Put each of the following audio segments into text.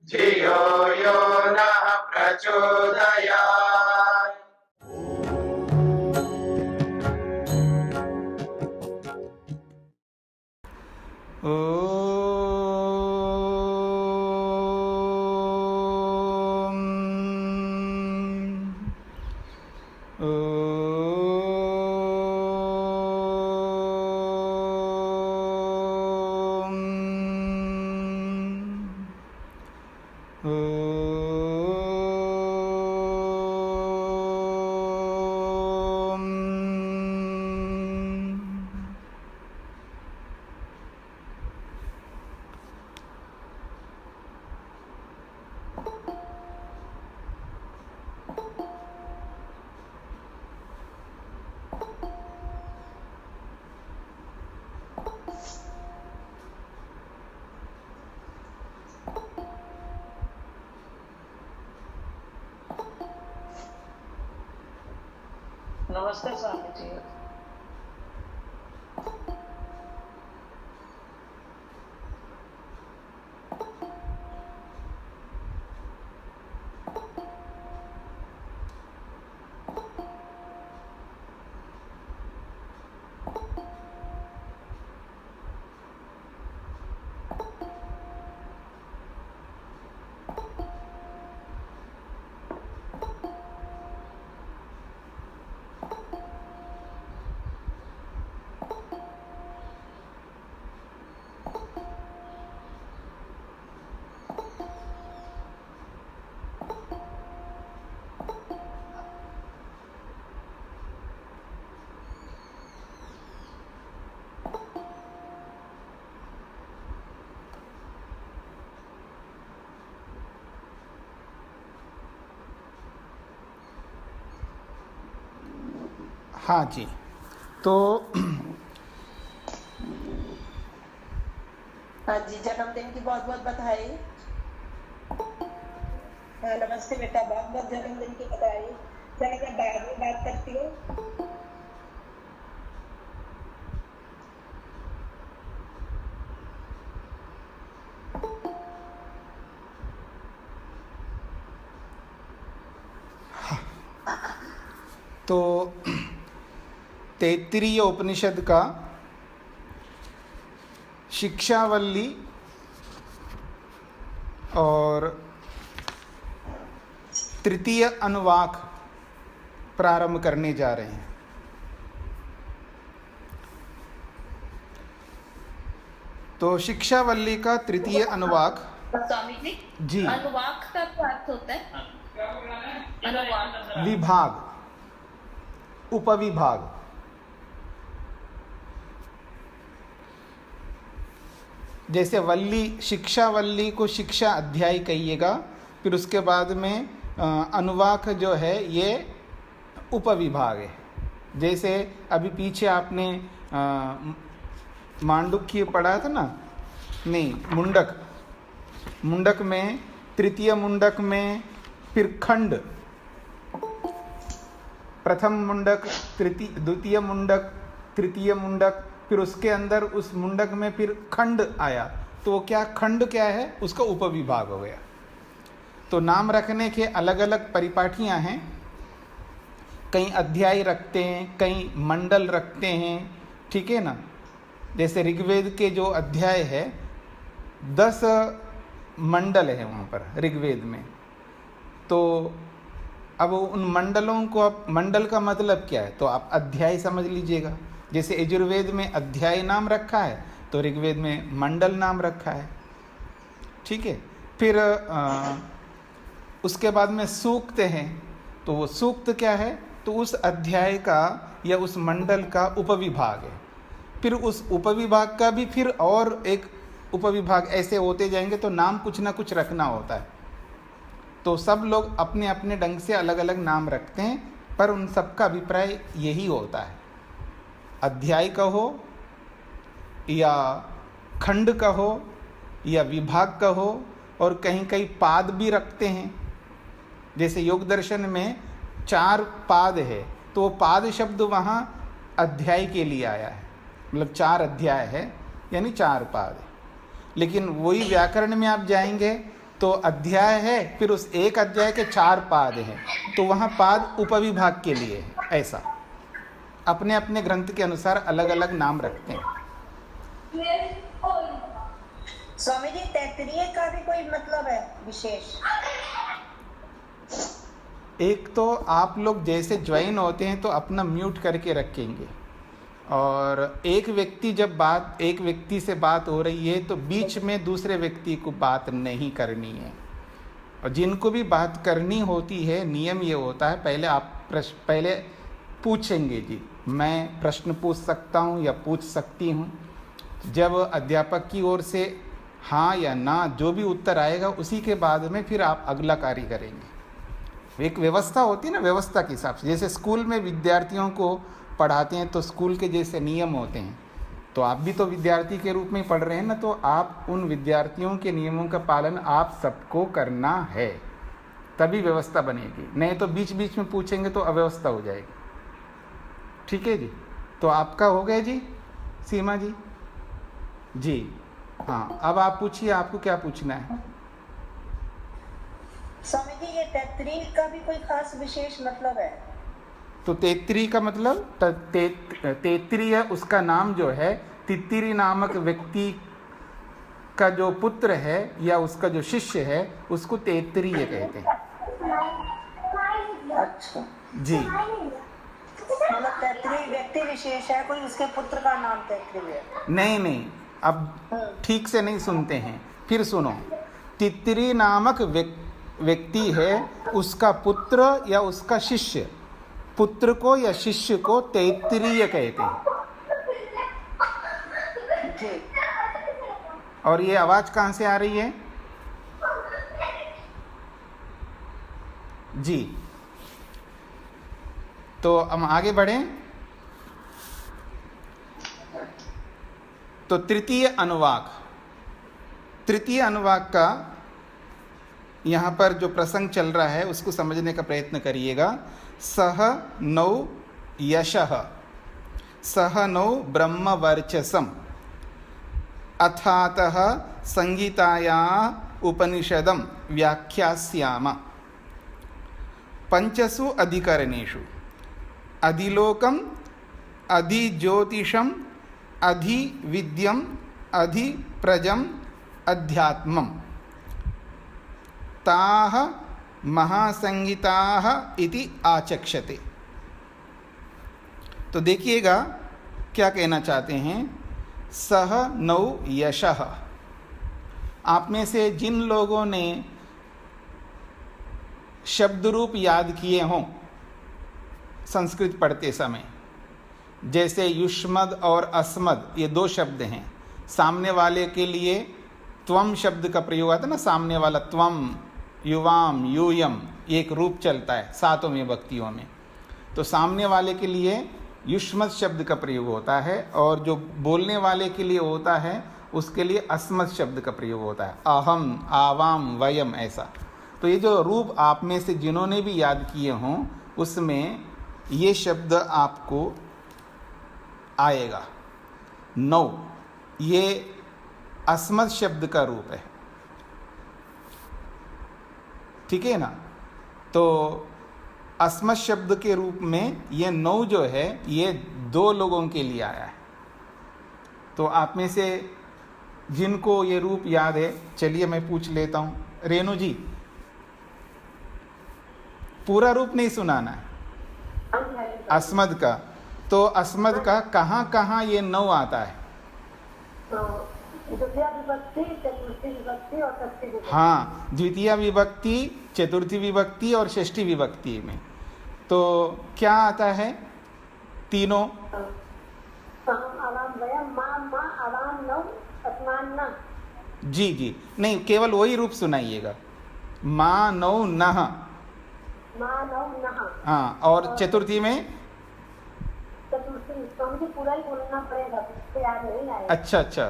धियो यो नः प्रचोदयात्। नमस्ते स्वामी जी। हाँ जी, तो हाँ जी, जन्मदिन की बहुत बहुत बधाई। हाँ, नमस्ते बेटा, बहुत बहुत जन्मदिन की बधाई। चलो मैं बाद में बात करती हूँ। तो तैत्तिरीय उपनिषद का शिक्षावल्ली और तृतीय अनुवाक प्रारंभ करने जा रहे हैं। तो शिक्षावल्ली का तृतीय अनुवाक। स्वामी जी, अनुवाक का क्या अर्थ होता है? अनुवाक विभाग, उपविभाग। जैसे वल्ली, शिक्षावल्ली को शिक्षा अध्याय कहिएगा, फिर उसके बाद में अनुवाक जो है ये उपविभाग है। जैसे अभी पीछे आपने मांडुक्य पढ़ा था ना, नहीं, मुंडक में, तृतीय मुंडक में फिर खंड, प्रथम मुंडक, द्वितीय मुंडक, तृतीय मुंडक, फिर उसके अंदर उस मुंडक में फिर खंड आया, तो क्या खंड क्या है, उसका उपविभाग हो गया। तो नाम रखने के अलग अलग परिपाटियां हैं। कई अध्याय रखते हैं, कई मंडल रखते हैं, ठीक है ना। जैसे ऋग्वेद के जो अध्याय है 10 मंडल है वहाँ पर ऋग्वेद में। तो अब उन मंडलों को, आप मंडल का मतलब क्या है, तो आप अध्याय समझ लीजिएगा। जैसे यजुर्वेद में अध्याय नाम रखा है, तो ऋग्वेद में मंडल नाम रखा है, ठीक है। फिर उसके बाद में सूक्त हैं, तो वो सूक्त क्या है, तो उस अध्याय का या उस मंडल का उपविभाग है। फिर उस उपविभाग का भी फिर और एक उपविभाग, ऐसे होते जाएंगे, तो नाम कुछ ना कुछ रखना होता है। तो सब लोग अपने अपने ढंग से अलग अलग नाम रखते हैं, पर उन सब का अभिप्राय यही होता है। अध्याय का हो या खंड का हो या विभाग का हो, और कहीं कहीं पाद भी रखते हैं। जैसे योग दर्शन में 4 पाद है, तो पाद शब्द वहाँ अध्याय के लिए आया है, मतलब 4 अध्याय है, यानी 4 पाद है। लेकिन वही व्याकरण में आप जाएंगे तो अध्याय है, फिर उस एक अध्याय के 4 पाद हैं, तो वहाँ पाद उपविभाग के लिए है। ऐसा अपने अपने ग्रंथ के अनुसार अलग अलग नाम रखते हैं। स्वामी जी, तैतरीय का भी कोई मतलब है विशेष? एक तो आप लोग जैसे ज्वाइन होते हैं तो अपना म्यूट करके रखेंगे, और एक व्यक्ति से बात हो रही है तो बीच में दूसरे व्यक्ति को बात नहीं करनी है। और जिनको भी बात करनी होती है, नियम ये होता है, पहले पूछेंगे जी, मैं प्रश्न पूछ सकता हूँ या पूछ सकती हूँ। जब अध्यापक की ओर से हाँ या ना जो भी उत्तर आएगा, उसी के बाद में फिर आप अगला कार्य करेंगे। एक व्यवस्था होती है ना, व्यवस्था के हिसाब से। जैसे स्कूल में विद्यार्थियों को पढ़ाते हैं तो स्कूल के जैसे नियम होते हैं, तो आप भी तो विद्यार्थी के रूप में पढ़ रहे हैं ना, तो आप उन विद्यार्थियों के नियमों का पालन आप सबको करना है, तभी व्यवस्था बनेगी। नहीं तो बीच बीच में पूछेंगे तो अव्यवस्था हो जाएगी। ठीक है जी, तो आपका हो गया जी, सीमा जी। जी हाँ, अब आप पूछिए, आपको क्या पूछना है? स्वामी जी, ये तैतरीय का भी कोई खास विशेष मतलब है? तो तैतरी का मतलब तैतरीय, उसका नाम जो है, तित्तिरी नामक व्यक्ति का जो पुत्र है या उसका जो शिष्य है, उसको तैतरीय कहते हैं। अच्छा जी, मतलब तैतरीय व्यक्ति विशेष है, कोई उसके पुत्र का नाम तैतरीय है? नहीं, अब ठीक से नहीं सुनते हैं, फिर सुनो। तित्तिरी नामक व्यक्ति है, उसका पुत्र या उसका शिष्य, पुत्र को या शिष्य को तैतरीय कहते हैं। और ये आवाज कहाँ से आ रही है? जी, तो हम आगे बढ़ें। तो तृतीय अनुवाक का यहाँ पर जो प्रसंग चल रहा है उसको समझने का प्रयत्न करिएगा। सह नौ यशः, सह नौ ब्रह्मवर्चसम्, अथातः संगीताया उपनिषदं व्याख्यास्याम। पंचसु अधिकरणेषु अधिलोकम, अधिज्योतिषम, अधिविद्यम, अधिप्रजम, अध्यात्मम, ताः महासंगीताः इति आचक्षते। तो देखिएगा क्या कहना चाहते हैं। सह नौ यशः, आप में से जिन लोगों ने शब्द रूप याद किए हों संस्कृत पढ़ते समय, जैसे युष्मद और अस्मद, ये 2 शब्द हैं। सामने वाले के लिए त्वम शब्द का प्रयोग आता है ना, सामने वाला त्वम, युवाम, यूयम, एक रूप चलता है 7 विभक्तियों में। तो सामने वाले के लिए युष्मद शब्द का प्रयोग होता है, और जो बोलने वाले के लिए होता है उसके लिए अस्मद शब्द का प्रयोग होता है, अहम, आवाम, वयम, ऐसा। तो ये जो रूप आप में से जिन्होंने भी याद किए हों, उसमें ये शब्द आपको आएगा। 9 ये अस्मद शब्द का रूप है, ठीक है ना। तो अस्मद शब्द के रूप में ये 9 जो है, ये 2 लोगों के लिए आया है। तो आप में से जिनको ये रूप याद है, चलिए मैं पूछ लेता हूँ। रेणु जी, पूरा रूप नहीं सुनाना है अस्मद का। तो अस्मद का कहाँ कहाँ ये 9 आता है? द्वितीय विभक्ति, चतुर्थी विभक्ति और षष्ठी विभक्ति। हाँ, द्वितीय विभक्ति, चतुर्थी विभक्ति और षष्ठी विभक्ति में। तो क्या आता है तीनों? जी जी, नहीं, केवल वही रूप सुनाइएगा। मा नौ नह, हाँ। और चतुर्थी में? चतुर्थी पूरा ही बोलना पड़ेगा, याद नहीं आएगा। अच्छा,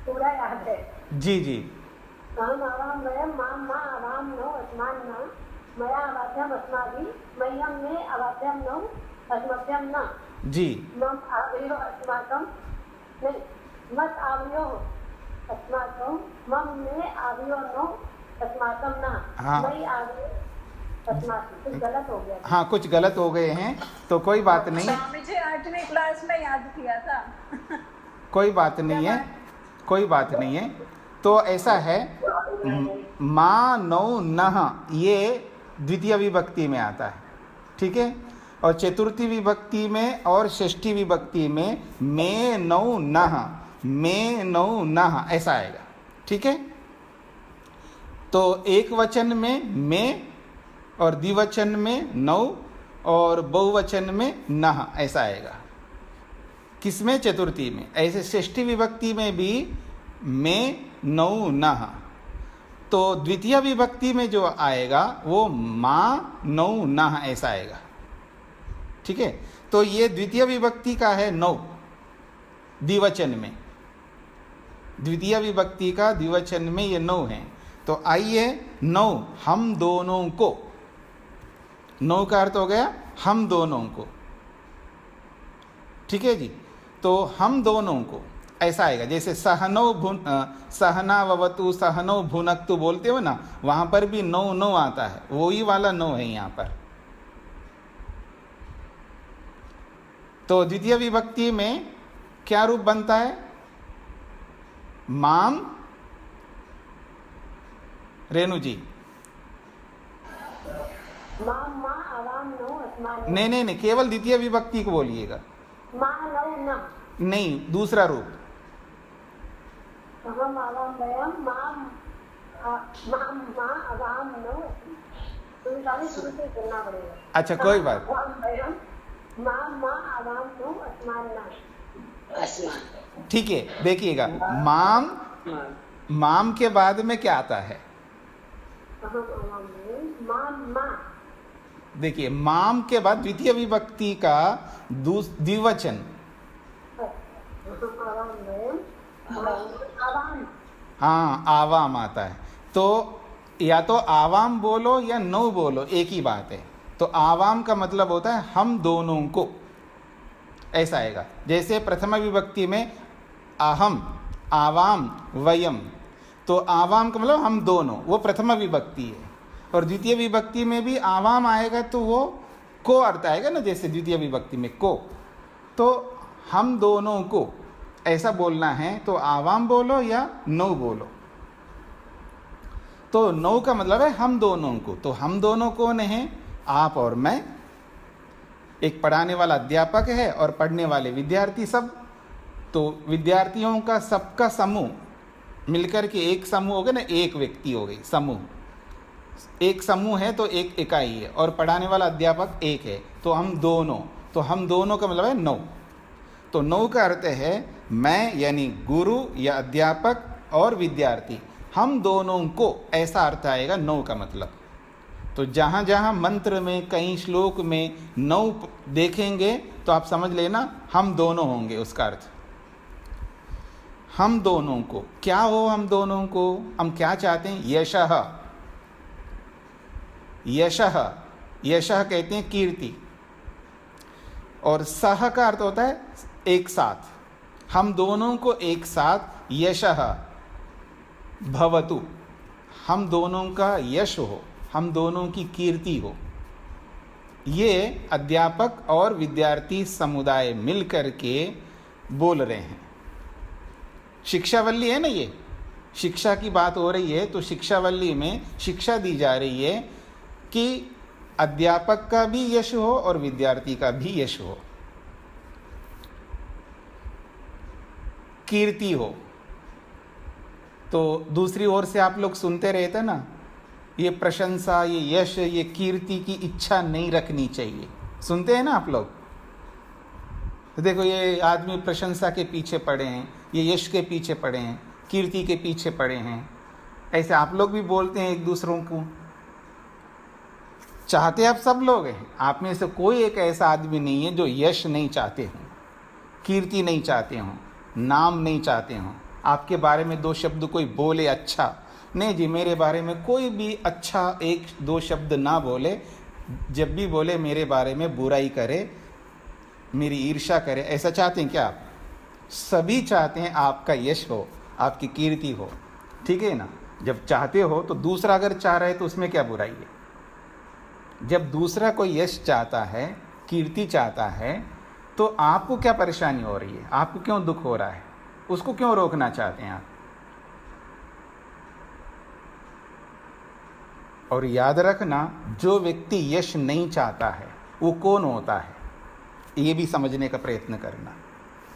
पूरा याद है। जी जी। जी, अस्माकम ना, हाँ। नहीं आ गए अस्माकम, कुछ गलत हो गया। हाँ, कुछ गलत हो गए हैं तो कोई बात नहीं, स्वामी जी 8वीं क्लास में याद किया था। कोई बात नहीं है, कोई बात नहीं है। तो ऐसा है, मा नौ नह ये द्वितीय विभक्ति में आता है, ठीक है। और चतुर्थी विभक्ति में और षष्ठी विभक्ति में मे नौ नह, मे नौ नह ऐसा आएगा, ठीक है। तो एक वचन में में और द्विवचन में नौ और बहुवचन में नह ऐसा आएगा। किसमें? चतुर्थी में। ऐसे षष्ठी विभक्ति में भी में नौ नह। तो द्वितीय विभक्ति में जो आएगा वो मा नौ नह ऐसा आएगा, ठीक है। तो ये द्वितीय विभक्ति का है नौ द्विवचन में, द्वितीय विभक्ति का द्विवचन में ये नौ है। तो आइए नौ हम दोनों को, नौ का अर्थ हो गया हम दोनों को, ठीक है जी। तो हम दोनों को ऐसा आएगा, जैसे सहनौ भुन सहनावतु सहनौ भुनक्तु बोलते हो ना, वहां पर भी नौ नौ आता है, वही वाला नौ है यहाँ पर। तो द्वितीय विभक्ति में क्या रूप बनता है? माम, रेणु जी। माम मा अवाम नौ अस्मान, नहीं, केवल द्वितीय विभक्ति को बोलिएगा, मा नौ न, नहीं दूसरा रूप। हम अवाम वयम माम माम मा अवाम नौ, तो ये शुरू से करना पड़ेगा। अच्छा कोई बात, अवाम वयम माम मा अवाम नौ अस्मान ना, अस्मान, ठीक है। देखिएगा माम, माम के बाद में क्या आता है? हम अवाम वयम माम मा, देखिए माम के बाद द्वितीय विभक्ति का द्विवचन, अवाम वयम अवाम, हाँ आवाम आता है। तो या तो आवाम बोलो या नौ बोलो, एक ही बात है। तो आवाम का मतलब होता है हम दोनों को, ऐसा आएगा। जैसे प्रथम विभक्ति में अहम, आवाम, वयम, तो आवाम का मतलब हम दोनों, वो प्रथम विभक्ति है। और द्वितीय विभक्ति में भी आवाम आएगा तो वो को अर्थ आएगा ना, जैसे द्वितीय विभक्ति में को। तो हम दोनों को ऐसा बोलना है तो आवाम बोलो या नौ बोलो। तो नौ का मतलब है हम दोनों को। तो हम दोनों कौन है? आप और मैं। एक पढ़ाने वाला अध्यापक है और पढ़ने वाले विद्यार्थी सब। तो विद्यार्थियों का सबका समूह मिलकर के एक समूह हो गया ना, एक व्यक्ति हो गई समूह। एक समूह है तो एक इकाई है, और पढ़ाने वाला अध्यापक एक है, तो हम दोनों। तो हम दोनों का मतलब है नौ। तो नौ का अर्थ है मैं यानी गुरु या अध्यापक और विद्यार्थी, हम दोनों को, ऐसा अर्थ आएगा नौ का मतलब। तो जहाँ जहाँ मंत्र में, कई श्लोक में नौ देखेंगे तो आप समझ लेना हम दोनों होंगे उसका अर्थ। हम दोनों को क्या हो? हम दोनों को हम क्या चाहते हैं? यशः, यशः, यशः कहते हैं कीर्ति। और सह का अर्थ होता है एक साथ। हम दोनों को एक साथ यशः भवतु, हम दोनों का यश हो, हम दोनों की कीर्ति हो। ये अध्यापक और विद्यार्थी समुदाय मिलकर के बोल रहे हैं। शिक्षावल्ली है ना, ये शिक्षा की बात हो रही है। तो शिक्षावल्ली में शिक्षा दी जा रही है कि अध्यापक का भी यश हो और विद्यार्थी का भी यश हो, कीर्ति हो। तो दूसरी ओर से आप लोग सुनते रहते ना, ये प्रशंसा, ये यश, ये कीर्ति की इच्छा नहीं रखनी चाहिए। सुनते हैं ना आप लोग? तो देखो ये आदमी प्रशंसा के पीछे पड़े हैं, ये यश के पीछे पड़े हैं, कीर्ति के पीछे पड़े हैं। ऐसे आप लोग भी बोलते हैं एक दूसरों को। चाहते आप सब लोग हैं, आप में से कोई एक ऐसा आदमी नहीं है जो यश नहीं चाहते हों, कीर्ति नहीं चाहते हों, नाम नहीं चाहते हों। आपके बारे में दो शब्द कोई बोले अच्छा, नहीं जी मेरे बारे में कोई भी अच्छा एक दो शब्द ना बोले, जब भी बोले मेरे बारे में बुराई करे, मेरी ईर्ष्या करे, ऐसा चाहते हैं क्या आप? सभी चाहते हैं आपका यश हो, आपकी कीर्ति हो, ठीक है ना। जब चाहते हो तो दूसरा अगर चाह रहा है तो उसमें क्या बुराई है। जब दूसरा कोई यश चाहता है, कीर्ति चाहता है, तो आपको क्या परेशानी हो रही है, आपको क्यों दुख हो रहा है, उसको क्यों रोकना चाहते हैं आप। और याद रखना, जो व्यक्ति यश नहीं चाहता है वो कौन होता है, ये भी समझने का प्रयत्न करना।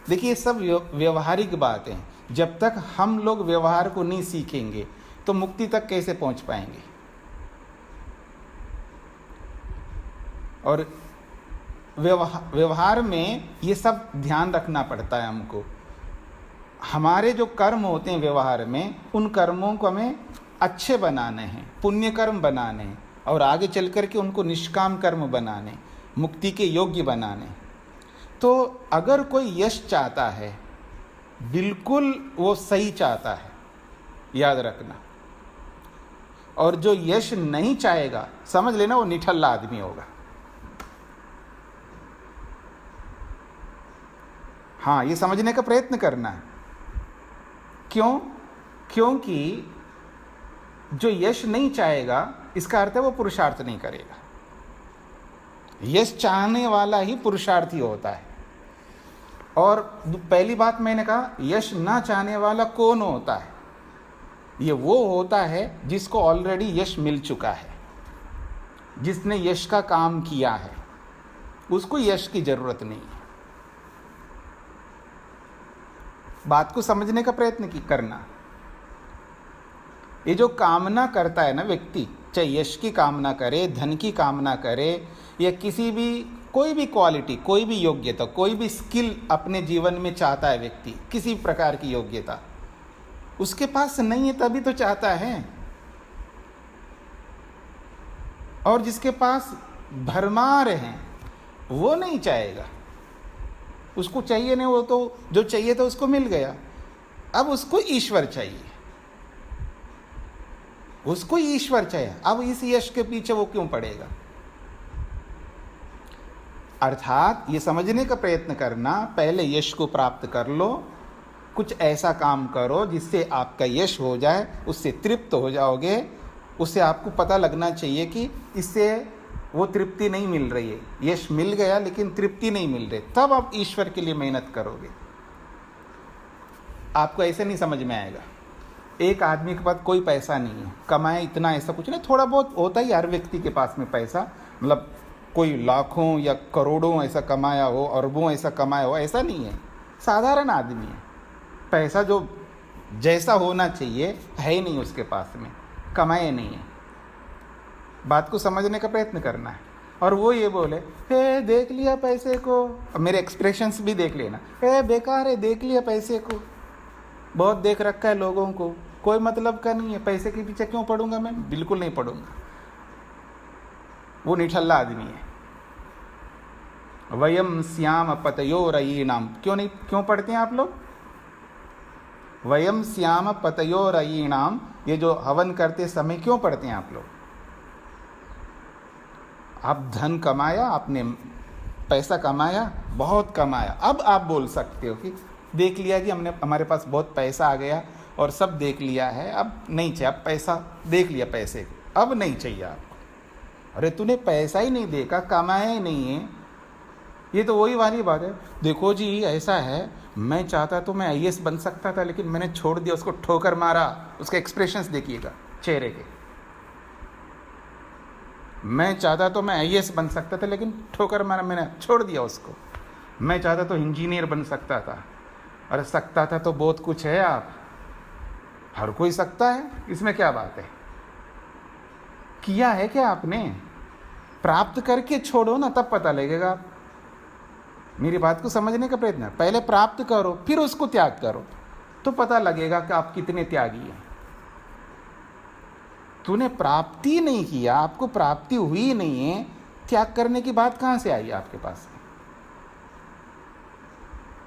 देखिए ये सब व्यवहारिक बातें हैं। जब तक हम लोग व्यवहार को नहीं सीखेंगे तो मुक्ति तक कैसे पहुंच पाएंगे। और व्यवहार में ये सब ध्यान रखना पड़ता है हमको। हमारे जो कर्म होते हैं व्यवहार में, उन कर्मों को हमें अच्छे बनाने हैं, पुण्य कर्म बनाने हैं, और आगे चल कर के उनको निष्काम कर्म बनाने, मुक्ति के योग्य बनाने। तो अगर कोई यश चाहता है, बिल्कुल वो सही चाहता है, याद रखना। और जो यश नहीं चाहेगा, समझ लेना वो निठल्ला आदमी होगा। हाँ, ये समझने का प्रयत्न करना है। क्यों? क्योंकि जो यश नहीं चाहेगा, इसका अर्थ है वो पुरुषार्थ नहीं करेगा। यश चाहने वाला ही पुरुषार्थी होता है। और पहली बात मैंने कहा, यश ना चाहने वाला कौन होता है? ये वो होता है जिसको ऑलरेडी यश मिल चुका है, जिसने यश का काम किया है, उसको यश की जरूरत नहीं है। बात को समझने का प्रयत्न करना। ये जो कामना करता है ना व्यक्ति, चाहे यश की कामना करे, धन की कामना करे, या किसी भी कोई भी क्वालिटी, कोई भी योग्यता, कोई भी स्किल अपने जीवन में चाहता है व्यक्ति, किसी प्रकार की योग्यता उसके पास नहीं है तभी तो चाहता है। और जिसके पास भरमार है वो नहीं चाहेगा, उसको चाहिए नहीं, वो तो जो चाहिए था उसको मिल गया। अब उसको ईश्वर चाहिए, उसको ईश्वर चाहिए। अब इस यश के पीछे वो क्यों पड़ेगा? अर्थात ये समझने का प्रयत्न करना, पहले यश को प्राप्त कर लो, कुछ ऐसा काम करो जिससे आपका यश हो जाए, उससे तृप्त हो जाओगे। उससे आपको पता लगना चाहिए कि इससे वो तृप्ति नहीं मिल रही है, यश मिल गया लेकिन तृप्ति नहीं मिल रही, तब आप ईश्वर के लिए मेहनत करोगे। आपको ऐसे नहीं समझ में आएगा। एक आदमी के पास कोई पैसा नहीं है, कमाए इतना, ऐसा कुछ नहीं, थोड़ा बहुत होता ही हर व्यक्ति के पास में पैसा, मतलब कोई लाखों या करोड़ों ऐसा कमाया हो, अरबों ऐसा कमाया हो, ऐसा नहीं है। साधारण आदमी है, पैसा जो जैसा होना चाहिए है ही नहीं उसके पास में, कमाए नहीं है। बात को समझने का प्रयत्न करना है। और वो ये बोले, हे देख लिया पैसे को, मेरे एक्सप्रेशंस भी देख लेना, हे बेकार है, देख लिया पैसे को, बहुत देख रखा है लोगों को, कोई मतलब का नहीं है, पैसे के पीछे क्यों पड़ूंगा मैं? बिल्कुल नहीं पड़ूंगा। वो निठल्ला आदमी है। वयम श्याम पतयोरयीणाम, क्यों पढ़ते हैं आप लोग? वयम श्याम पतयोरयीणाम, ये जो हवन करते समय क्यों पढ़ते हैं आप लोग? आप धन कमाया, आपने पैसा कमाया, बहुत कमाया, अब आप बोल सकते हो कि देख लिया जी, हमारे पास बहुत पैसा आ गया और सब देख लिया है, अब नहीं चाहिए, अब पैसा देख लिया, पैसे अब नहीं चाहिए आपको। अरे तूने पैसा ही नहीं देखा, कमाया ही नहीं है। ये तो वही वाली बात है। देखो जी ऐसा है, मैं चाहता तो मैं आईएएस बन सकता था, लेकिन मैंने छोड़ दिया, उसको ठोकर मारा। उसके एक्सप्रेशंस देखिएगा चेहरे के। मैं चाहता तो मैं आईएएस बन सकता था, लेकिन ठोकर मारा, मैंने छोड़ दिया उसको। मैं चाहता तो इंजीनियर बन सकता था। अरे सकता था तो बहुत कुछ है, आप हर कोई सकता है, इसमें क्या बात है? किया है क्या आपने? प्राप्त करके छोड़ो ना, तब पता लगेगा। मेरी बात को समझने का प्रयत्न, पहले प्राप्त करो फिर उसको त्याग करो, तो पता लगेगा कि आप कितने त्यागी हैं। तूने प्राप्ति नहीं किया, आपको प्राप्ति हुई नहीं है, त्याग करने की बात कहां से आई आपके पास?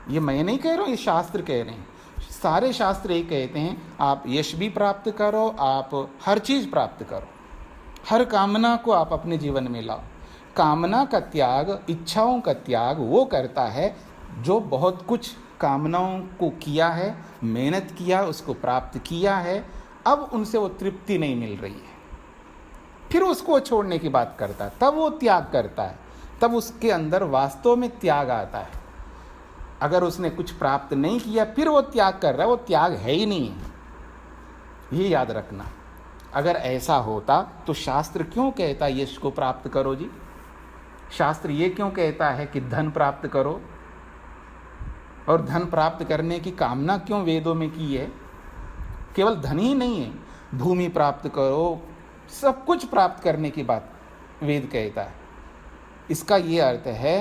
ये मैं नहीं कह रहा हूं, ये शास्त्र कह रहे हैं। सारे शास्त्र ये कहते हैं, आप यश भी प्राप्त करो, आप हर चीज प्राप्त करो, हर कामना को आप अपने जीवन में लाओ। कामना का त्याग, इच्छाओं का त्याग वो करता है जो बहुत कुछ कामनाओं को किया है, मेहनत किया, उसको प्राप्त किया है, अब उनसे वो तृप्ति नहीं मिल रही है, फिर उसको छोड़ने की बात करता है, तब वो त्याग करता है, तब उसके अंदर वास्तव में त्याग आता है। अगर उसने कुछ प्राप्त नहीं किया फिर वो त्याग कर रहा है, वो त्याग है ही नहीं है, ये याद रखना। अगर ऐसा होता तो शास्त्र क्यों कहता यश को प्राप्त करो जी? शास्त्र ये क्यों कहता है कि धन प्राप्त करो? और धन प्राप्त करने की कामना क्यों वेदों में की है? केवल धन ही नहीं है, भूमि प्राप्त करो, सब कुछ प्राप्त करने की बात वेद कहता है। इसका ये अर्थ है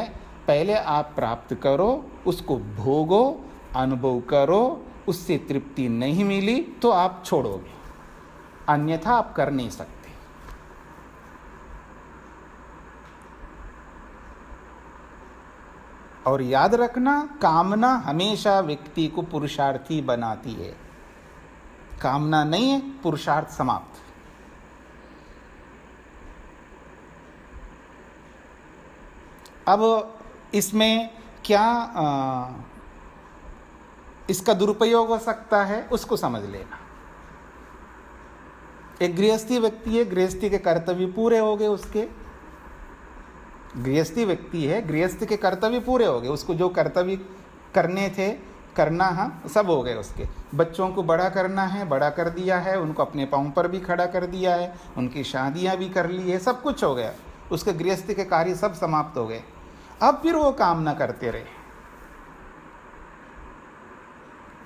पहले आप प्राप्त करो, उसको भोगो, अनुभव करो, उससे तृप्ति नहीं मिली तो आप छोड़ोगे, अन्यथा आप कर नहीं सकते। और याद रखना, कामना हमेशा व्यक्ति को पुरुषार्थी बनाती है। कामना नहीं है, पुरुषार्थ समाप्त। अब इसमें क्या इसका दुरुपयोग हो सकता है, उसको समझ लेना। एक गृहस्थी व्यक्ति है, गृहस्थी के कर्तव्य पूरे हो गए उसके, गृहस्थी व्यक्ति है, गृहस्थ के कर्तव्य पूरे हो गए, उसको जो कर्तव्य करने थे करना, हाँ सब हो गए उसके। बच्चों को बड़ा करना है, बड़ा कर दिया है, उनको अपने पाँव पर भी खड़ा कर दिया है, उनकी शादियाँ भी कर ली है, सब कुछ हो गया, उसके गृहस्थी के कार्य सब समाप्त हो गए। अब फिर वो कामना करते रहे,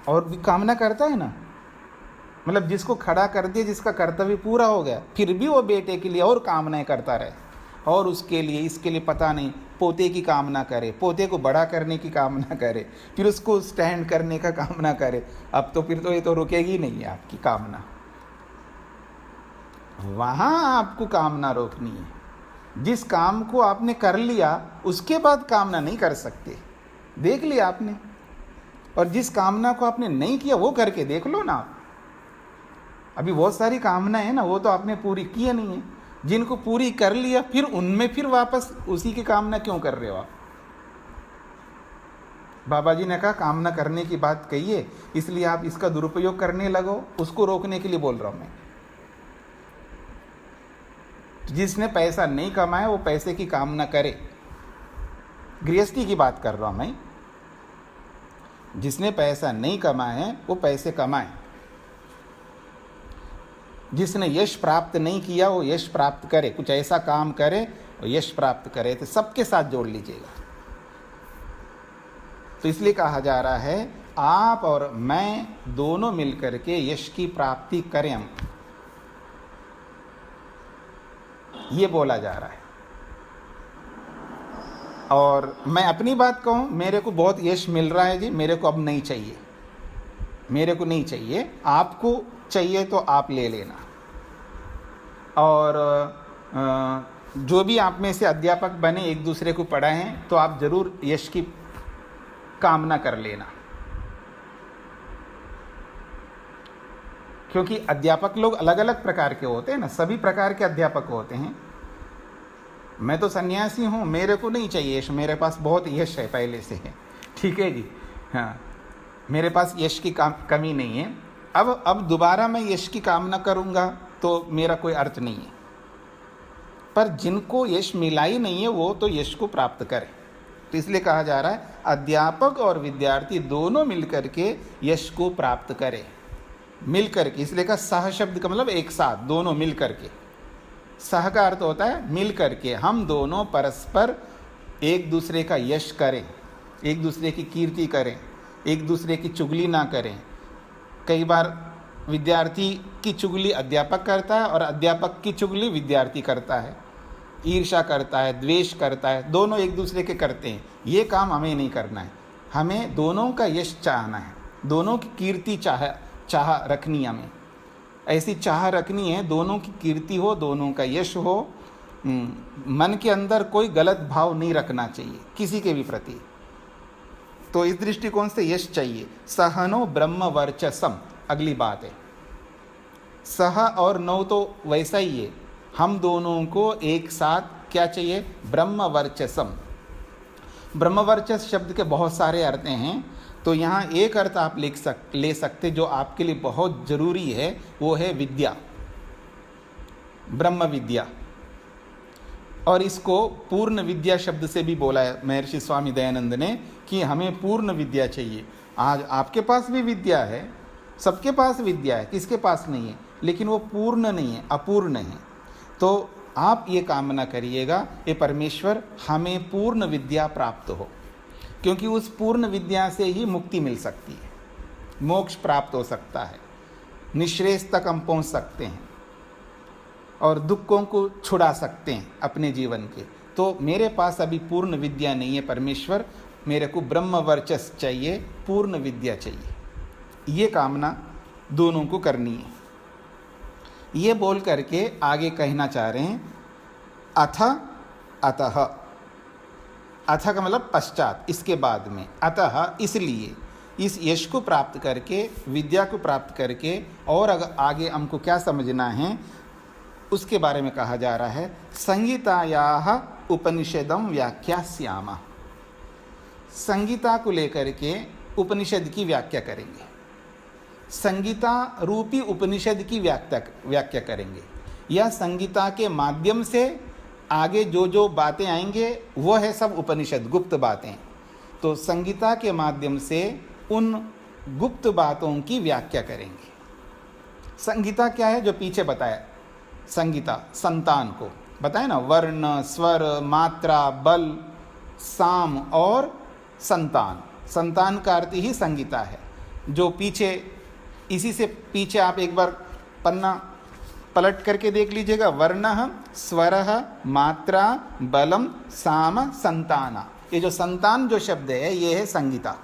और भी कामना करता है ना, मतलब जिसको खड़ा कर दिया, जिसका कर्तव्य पूरा हो गया, फिर भी वो बेटे के लिए और कामनाएं करता रहे, और उसके लिए इसके लिए पता नहीं पोते की कामना करे, पोते को बड़ा करने की कामना करे, फिर उसको स्टैंड करने का कामना करे। अब तो फिर तो ये तो रुकेगी नहीं है आपकी कामना, वहाँ आपको कामना रोकनी है। जिस काम को आपने कर लिया उसके बाद कामना नहीं कर सकते, देख लिया आपने, और जिस कामना को आपने नहीं किया वो करके देख लो ना आप। अभी बहुत सारी कामना है ना, वो तो आपने पूरी की नहीं है, जिनको पूरी कर लिया फिर उनमें फिर वापस उसी की कामना क्यों कर रहे हो आप? बाबा जी ने कहा कामना करने की बात कही है, इसलिए आप इसका दुरुपयोग करने लगो, उसको रोकने के लिए बोल रहा हूं मैं। जिसने पैसा नहीं कमाया वो पैसे की कामना करे, गृहस्थी की बात कर रहा हूं मैं। जिसने पैसा नहीं कमाया है वो पैसे कमाए, जिसने यश प्राप्त नहीं किया वो यश प्राप्त करे, कुछ ऐसा काम करे और यश प्राप्त करे, तो सबके साथ जोड़ लीजिएगा। तो इसलिए कहा जा रहा है आप और मैं दोनों मिलकर के यश की प्राप्ति करें, हम ये बोला जा रहा है। और मैं अपनी बात कहूं, मेरे को बहुत यश मिल रहा है जी, मेरे को अब नहीं चाहिए, मेरे को नहीं चाहिए, आपको चाहिए तो आप ले लेना। और जो भी आप में से अध्यापक बने, एक दूसरे को पढ़ाएं, तो आप जरूर यश की कामना कर लेना, क्योंकि अध्यापक लोग अलग अलग प्रकार के होते हैं ना, सभी प्रकार के अध्यापक होते हैं। मैं तो सन्यासी हूँ, मेरे को नहीं चाहिए यश, मेरे पास बहुत यश है पहले से है, ठीक है जी, हाँ मेरे पास यश की कमी नहीं है। अब दोबारा मैं यश की कामना करूँगा तो मेरा कोई अर्थ नहीं है। पर जिनको यश मिला ही नहीं है वो तो यश को प्राप्त करें। तो इसलिए कहा जा रहा है अध्यापक और विद्यार्थी दोनों मिलकर के यश को प्राप्त करें, मिलकर के। इसलिए कहा सह शब्द का मतलब एक साथ, दोनों मिलकर के। सह का अर्थ होता है मिलकर के, हम दोनों परस्पर एक दूसरे का यश करें, एक दूसरे की कीर्ति करें, एक दूसरे की चुगली ना करें। कई बार विद्यार्थी की चुगली अध्यापक करता है और अध्यापक की चुगली विद्यार्थी करता है, ईर्ष्या करता है, द्वेष करता है, दोनों एक दूसरे के करते हैं। ये काम हमें नहीं करना है, हमें दोनों का यश चाहना है, दोनों की कीर्ति चाह रखनी, हमें ऐसी चाह रखनी है, दोनों की कीर्ति हो, दोनों का यश हो। मन के अंदर कोई गलत भाव नहीं रखना चाहिए किसी के भी प्रति। तो इस दृष्टिकोण से यश चाहिए। सहनो ब्रह्म वर्चसम, अगली बात है। सह और नौ तो वैसा ही है, हम दोनों को एक साथ क्या चाहिए? ब्रह्म वर्चसम। ब्रह्म वर्चस शब्द के बहुत सारे अर्थ हैं। तो यहाँ एक अर्थ आप ले सकते जो आपके लिए बहुत जरूरी है, वो है विद्या, ब्रह्म विद्या। और इसको पूर्ण विद्या शब्द से भी बोला है महर्षि स्वामी दयानंद ने कि हमें पूर्ण विद्या चाहिए। आज आपके पास भी विद्या है, सबके पास विद्या है, किसके पास नहीं है, लेकिन वो पूर्ण नहीं है, अपूर्ण है। तो आप ये कामना करिएगा, ये परमेश्वर हमें पूर्ण विद्या प्राप्त हो, क्योंकि उस पूर्ण विद्या से ही मुक्ति मिल सकती है, मोक्ष प्राप्त हो सकता है, निःश्रेयस तक हम पहुंच सकते हैं और दुखों को छुड़ा सकते हैं अपने जीवन के। तो मेरे पास अभी पूर्ण विद्या नहीं है परमेश्वर, मेरे को ब्रह्म वर्चस्व चाहिए, पूर्ण विद्या चाहिए। ये कामना दोनों को करनी है। ये बोल करके आगे कहना चाह रहे हैं अथ अतः, अथ का मतलब पश्चात, इसके बाद में, अतः इसलिए, इस यश को प्राप्त करके, विद्या को प्राप्त करके, और अगर आगे हमको क्या समझना है उसके बारे में कहा जा रहा है। संगीतायाः उपनिषदम व्याख्यास्यामः, संगीता को लेकर के उपनिषद की व्याख्या करेंगे, संगीता रूपी उपनिषद की व्याख्या करेंगे, या संगीता के माध्यम से आगे जो जो बातें आएंगे वो है सब उपनिषद, गुप्त बातें। तो संगीता के माध्यम से उन गुप्त बातों की व्याख्या करेंगे। संगीता क्या है, जो पीछे बताया, संगीता संतान को बताया ना, वर्ण, स्वर, मात्रा, बल, साम और संतान, संतान का अर्थ ही संगीता है। जो पीछे, इसी से पीछे आप एक बार पन्ना पलट करके देख लीजिएगा, वर्णः, स्वरः, मात्रा, बलम, साम, संताना, ये जो संतान जो शब्द है ये है संगीता।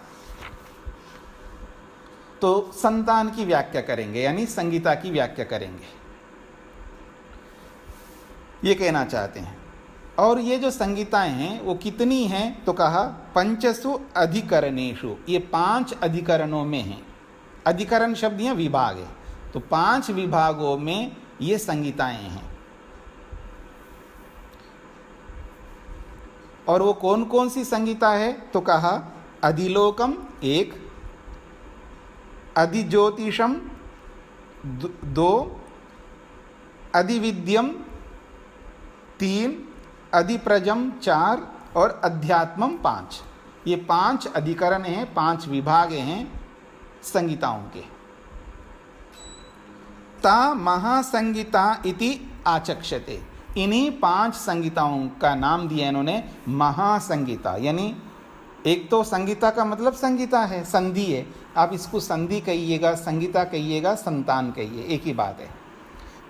तो संतान की व्याख्या करेंगे, यानी संगीता की व्याख्या करेंगे, ये कहना चाहते हैं। और ये जो संगीताएं हैं वो कितनी हैं, तो कहा पंचसु अधिकरणेषु, ये 5 अधिकरणों में हैं। अधिकरण शब्द यहाँ विभाग है, तो 5 विभागों में ये संगीताएं हैं। और वो कौन कौन सी संगीता है, तो कहा अधिलोकम 1, अधिज्योतिषम 2, अधिविद्यम 3, अधिप्रजम 4 और अध्यात्मम 5। ये 5 अधिकरण हैं, 5 विभाग हैं संगीताओं के। ता महासंगीता इति आचक्षते, इन्हीं 5 संगीताओं का नाम दिया इन्होंने महासंगीता। यानी एक तो संगीता का मतलब संगीता है, संधि है, आप इसको संधि कहिएगा, संगीता कहिएगा, संतान कहिए, एक ही बात है।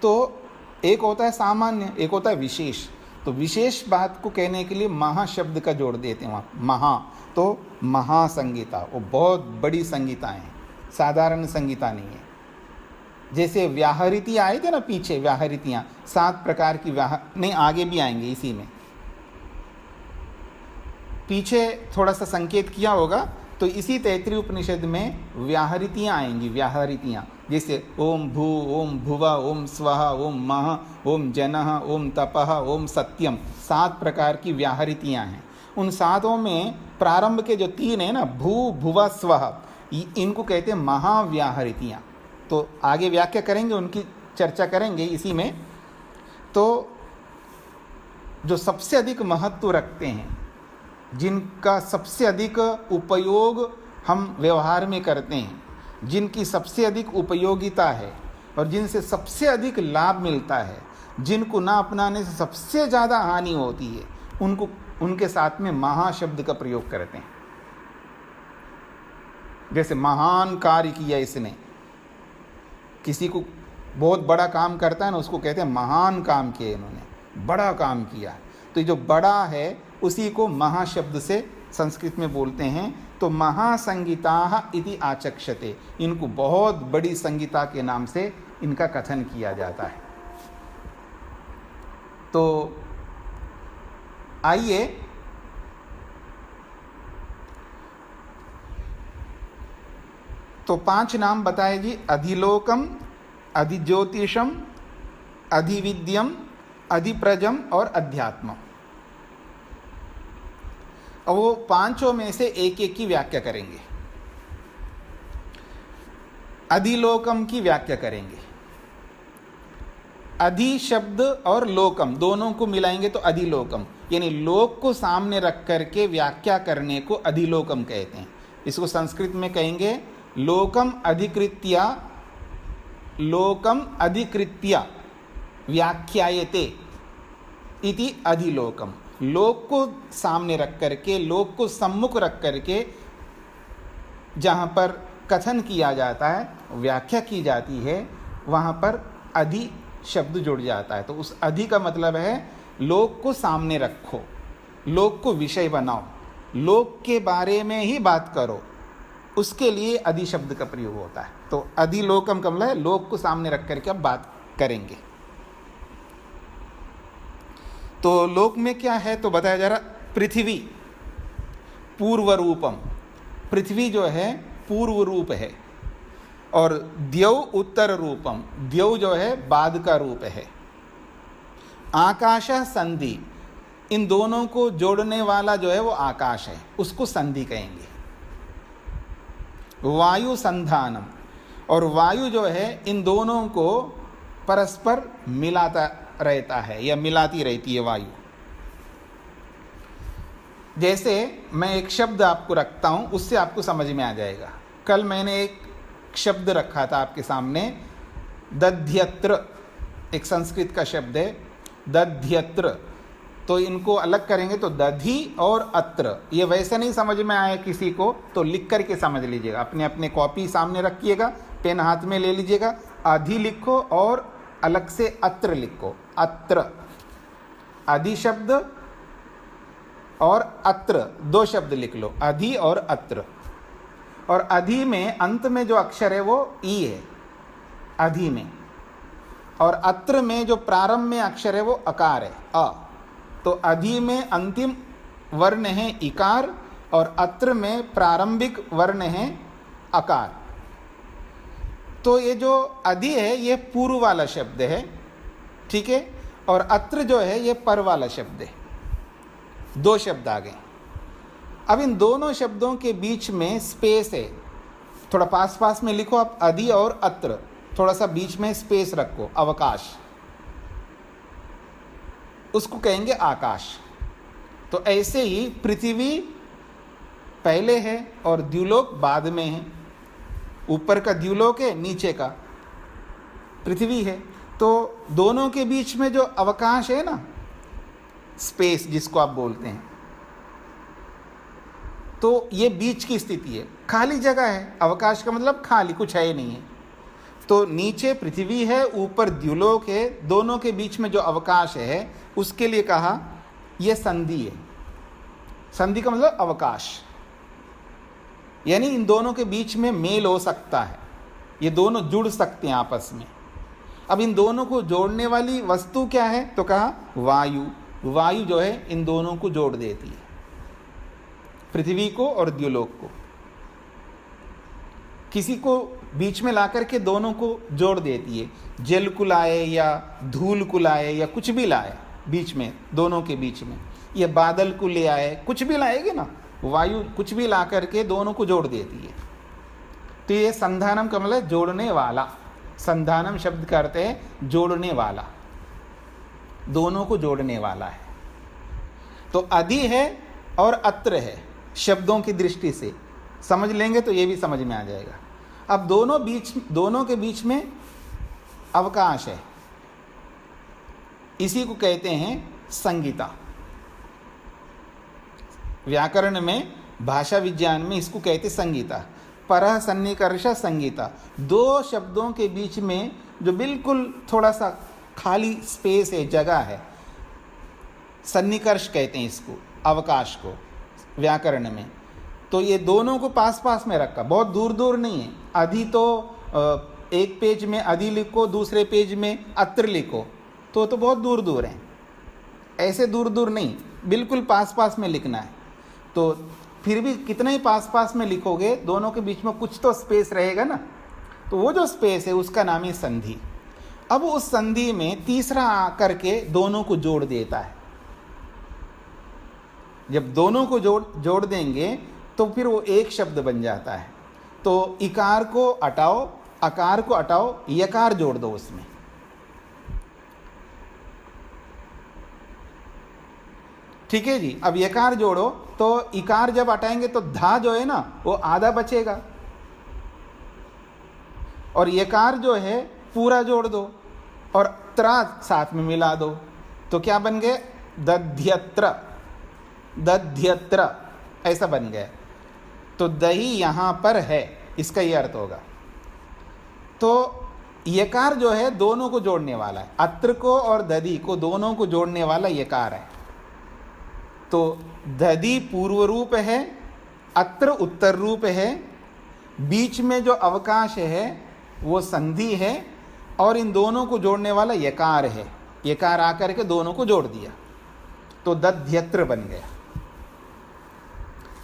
तो एक होता है सामान्य, एक होता है विशेष। तो विशेष बात को कहने के लिए महा शब्द का जोड़ देते हैं वहाँ, महा, तो महासंगीता, वो बहुत बड़ी संगीताएं हैं, साधारण संगीता नहीं है। जैसे व्याहृतियाँ आए थे ना पीछे, व्याहृतियाँ 7 प्रकार की नहीं, आगे भी आएंगे इसी में, पीछे थोड़ा सा संकेत किया होगा। तो इसी तैत्तिरीय उपनिषद में व्याहृतियाँ आएंगी, व्याहृतियाँ, जैसे ओम भू, ओम भुवा, ओम स्वहा, ओम मह, ओम जनः, ओम तपः, ओम सत्यम, 7 प्रकार की व्याहृतियाँ हैं। उन 7 में प्रारंभ के जो 3 हैं ना, भू, भुवा, स्वह, इनको कहते हैं महाव्याहृतियाँ। तो आगे व्याख्या करेंगे, उनकी चर्चा करेंगे इसी में। तो जो सबसे अधिक महत्व रखते हैं, जिनका सबसे अधिक उपयोग हम व्यवहार में करते हैं, जिनकी सबसे अधिक उपयोगिता है और जिनसे सबसे अधिक लाभ मिलता है, जिनको ना अपनाने से सबसे ज़्यादा हानि होती है, उनको, उनके साथ में महाशब्द का प्रयोग करते हैं। जैसे महान कार्य किया इसने, किसी को बहुत बड़ा काम करता है ना, उसको कहते हैं महान काम किया इन्होंने, बड़ा काम किया। तो जो बड़ा है उसी को महाशब्द से संस्कृत में बोलते हैं। तो महासंगीता इति आचक्षते, इनको बहुत बड़ी संगीता के नाम से इनका कथन किया जाता है। तो आइए तो 5 नाम बताए जी, अधिलोकम, अधिज्योतिषम, अधिविद्यम, अधिप्रजम और अध्यात्म। और वो 5 में से एक एक की व्याख्या करेंगे। अधिलोकम की व्याख्या करेंगे। अधि शब्द और लोकम दोनों को मिलाएंगे तो अधिलोकम, यानी लोक को सामने रख करके व्याख्या करने को अधिलोकम कहते हैं। इसको संस्कृत में कहेंगे लोकम अधिकृत्य व्याख्यायते इति अधिलोकम। लोक को सामने रख करके, लोक को सम्मुख रख करके जहाँ पर कथन किया जाता है, व्याख्या की जाती है, वहाँ पर अधि शब्द जुड़ जाता है। तो उस अधि का मतलब है लोक को सामने रखो, लोक को विषय बनाओ, लोक के बारे में ही बात करो, उसके लिए अधि शब्द का प्रयोग होता है। तो अधिलोकम का मतलब है लोक को सामने रख करके अब बात करेंगे। तो लोक में क्या है तो बताया जा रहा, पृथ्वी पूर्व रूपम, पृथ्वी जो है पूर्व रूप है, और द्यौ उत्तर रूपम, द्यौ जो है बाद का रूप है। आकाश संधि, इन दोनों को जोड़ने वाला जो है वो आकाश है, उसको संधि कहेंगे। वायु संधानम, और वायु जो है इन दोनों को परस्पर मिलाता रहता है या मिलाती रहती है वायु। जैसे मैं एक शब्द आपको रखता हूं, उससे आपको समझ में आ जाएगा। कल मैंने एक शब्द रखा था आपके सामने, दध्यत्र, एक संस्कृत का शब्द है दध्यत्र। तो इनको अलग करेंगे तो दधि और अत्र, ये वैसे नहीं समझ में आए किसी को तो लिख करके समझ लीजिएगा। अपने अपने कॉपी सामने रखिएगा, पेन हाथ में ले लीजिएगा, अधि लिखो और अलग से अत्र लिखो। अत्र, अधि शब्द और अत्र, दो शब्द लिख लो, अधि और अत्र। और अधि में अंत में जो अक्षर है वो ई है अधि में, और अत्र में जो प्रारंभ में अक्षर है वो अकार है अ। तो अधि में अंतिम वर्ण है इकार और अत्र में प्रारंभिक वर्ण है अकार। तो ये जो अधि है ये पूर्व वाला शब्द है, ठीक है, और अत्र जो है ये पर वाला शब्द है। दो शब्द आ गए। अब इन दोनों शब्दों के बीच में स्पेस है, थोड़ा पास पास में लिखो आप, अधि और अत्र, थोड़ा सा बीच में स्पेस रखो, अवकाश, उसको कहेंगे आकाश। तो ऐसे ही पृथ्वी पहले है और द्युलोक बाद में है। ऊपर का द्युलोक है, नीचे का पृथ्वी है। तो दोनों के बीच में जो अवकाश है ना, स्पेस जिसको आप बोलते हैं, तो ये बीच की स्थिति है, खाली जगह है। अवकाश का मतलब खाली, कुछ है नहीं है। तो नीचे पृथ्वी है, ऊपर द्युलोक है, दोनों के बीच में जो अवकाश है उसके लिए कहा यह संधि है। संधि का मतलब अवकाश, यानी इन दोनों के बीच में मेल हो सकता है, ये दोनों जुड़ सकते हैं आपस में। अब इन दोनों को जोड़ने वाली वस्तु क्या है तो कहा वायु। वायु जो है इन दोनों को जोड़ देती है, पृथ्वी को और द्युलोक को। किसी को बीच में ला करके दोनों को जोड़ देती है, जल को लाए या धूल को लाए या कुछ भी लाए बीच में, दोनों के बीच में, या बादल को ले आए, कुछ भी लाएगी ना वायु, कुछ भी ला करके दोनों को जोड़ देती है। तो ये संधानम का मतलब जोड़ने वाला। संधानम शब्द का अर्थ है जोड़ने वाला, दोनों को जोड़ने वाला है। तो अधि है और अत्र है, शब्दों की दृष्टि से समझ लेंगे तो ये भी समझ में आ जाएगा। अब दोनों के बीच में अवकाश है, इसी को कहते हैं संगीता। व्याकरण में, भाषा विज्ञान में इसको कहते संगीता। परः सन्निकर्ष संगीता, दो शब्दों के बीच में जो बिल्कुल थोड़ा सा खाली स्पेस है, जगह है, सन्निकर्ष कहते हैं इसको, अवकाश को व्याकरण में। तो ये दोनों को पास पास में रखा, बहुत दूर दूर नहीं है। अधि तो एक पेज में अधि लिखो, दूसरे पेज में अत्र लिखो, तो बहुत दूर दूर हैं। ऐसे दूर दूर नहीं, बिल्कुल पास पास में लिखना है। तो फिर भी कितना ही पास पास में लिखोगे, दोनों के बीच में कुछ तो स्पेस रहेगा ना, तो वो जो स्पेस है उसका नाम है संधि। अब उस संधि में तीसरा आकर के दोनों को जोड़ देता है। जब दोनों को जोड़ देंगे तो फिर वो एक शब्द बन जाता है। तो इकार को हटाओ, अकार को हटाओ, यकार जोड़ दो उसमें। ठीक है जी। अब यकार जोड़ो तो इकार जब हटाएंगे तो धा जो है ना वो आधा बचेगा, और यकार जो है पूरा जोड़ दो और त्रा साथ में मिला दो, तो क्या बन गए? दध्यत्र, दध्यत्र ऐसा बन गया। तो दही यहाँ पर है, इसका ये अर्थ होगा। तो यकार जो है दोनों को जोड़ने वाला है, अत्र को और दधि को दोनों को जोड़ने वाला यकार है। तो दधि पूर्व रूप है, अत्र उत्तर रूप है, बीच में जो अवकाश है वो संधि है, और इन दोनों को जोड़ने वाला यकार है। यकार आकर के दोनों को जोड़ दिया तो दध्यत्र बन गया।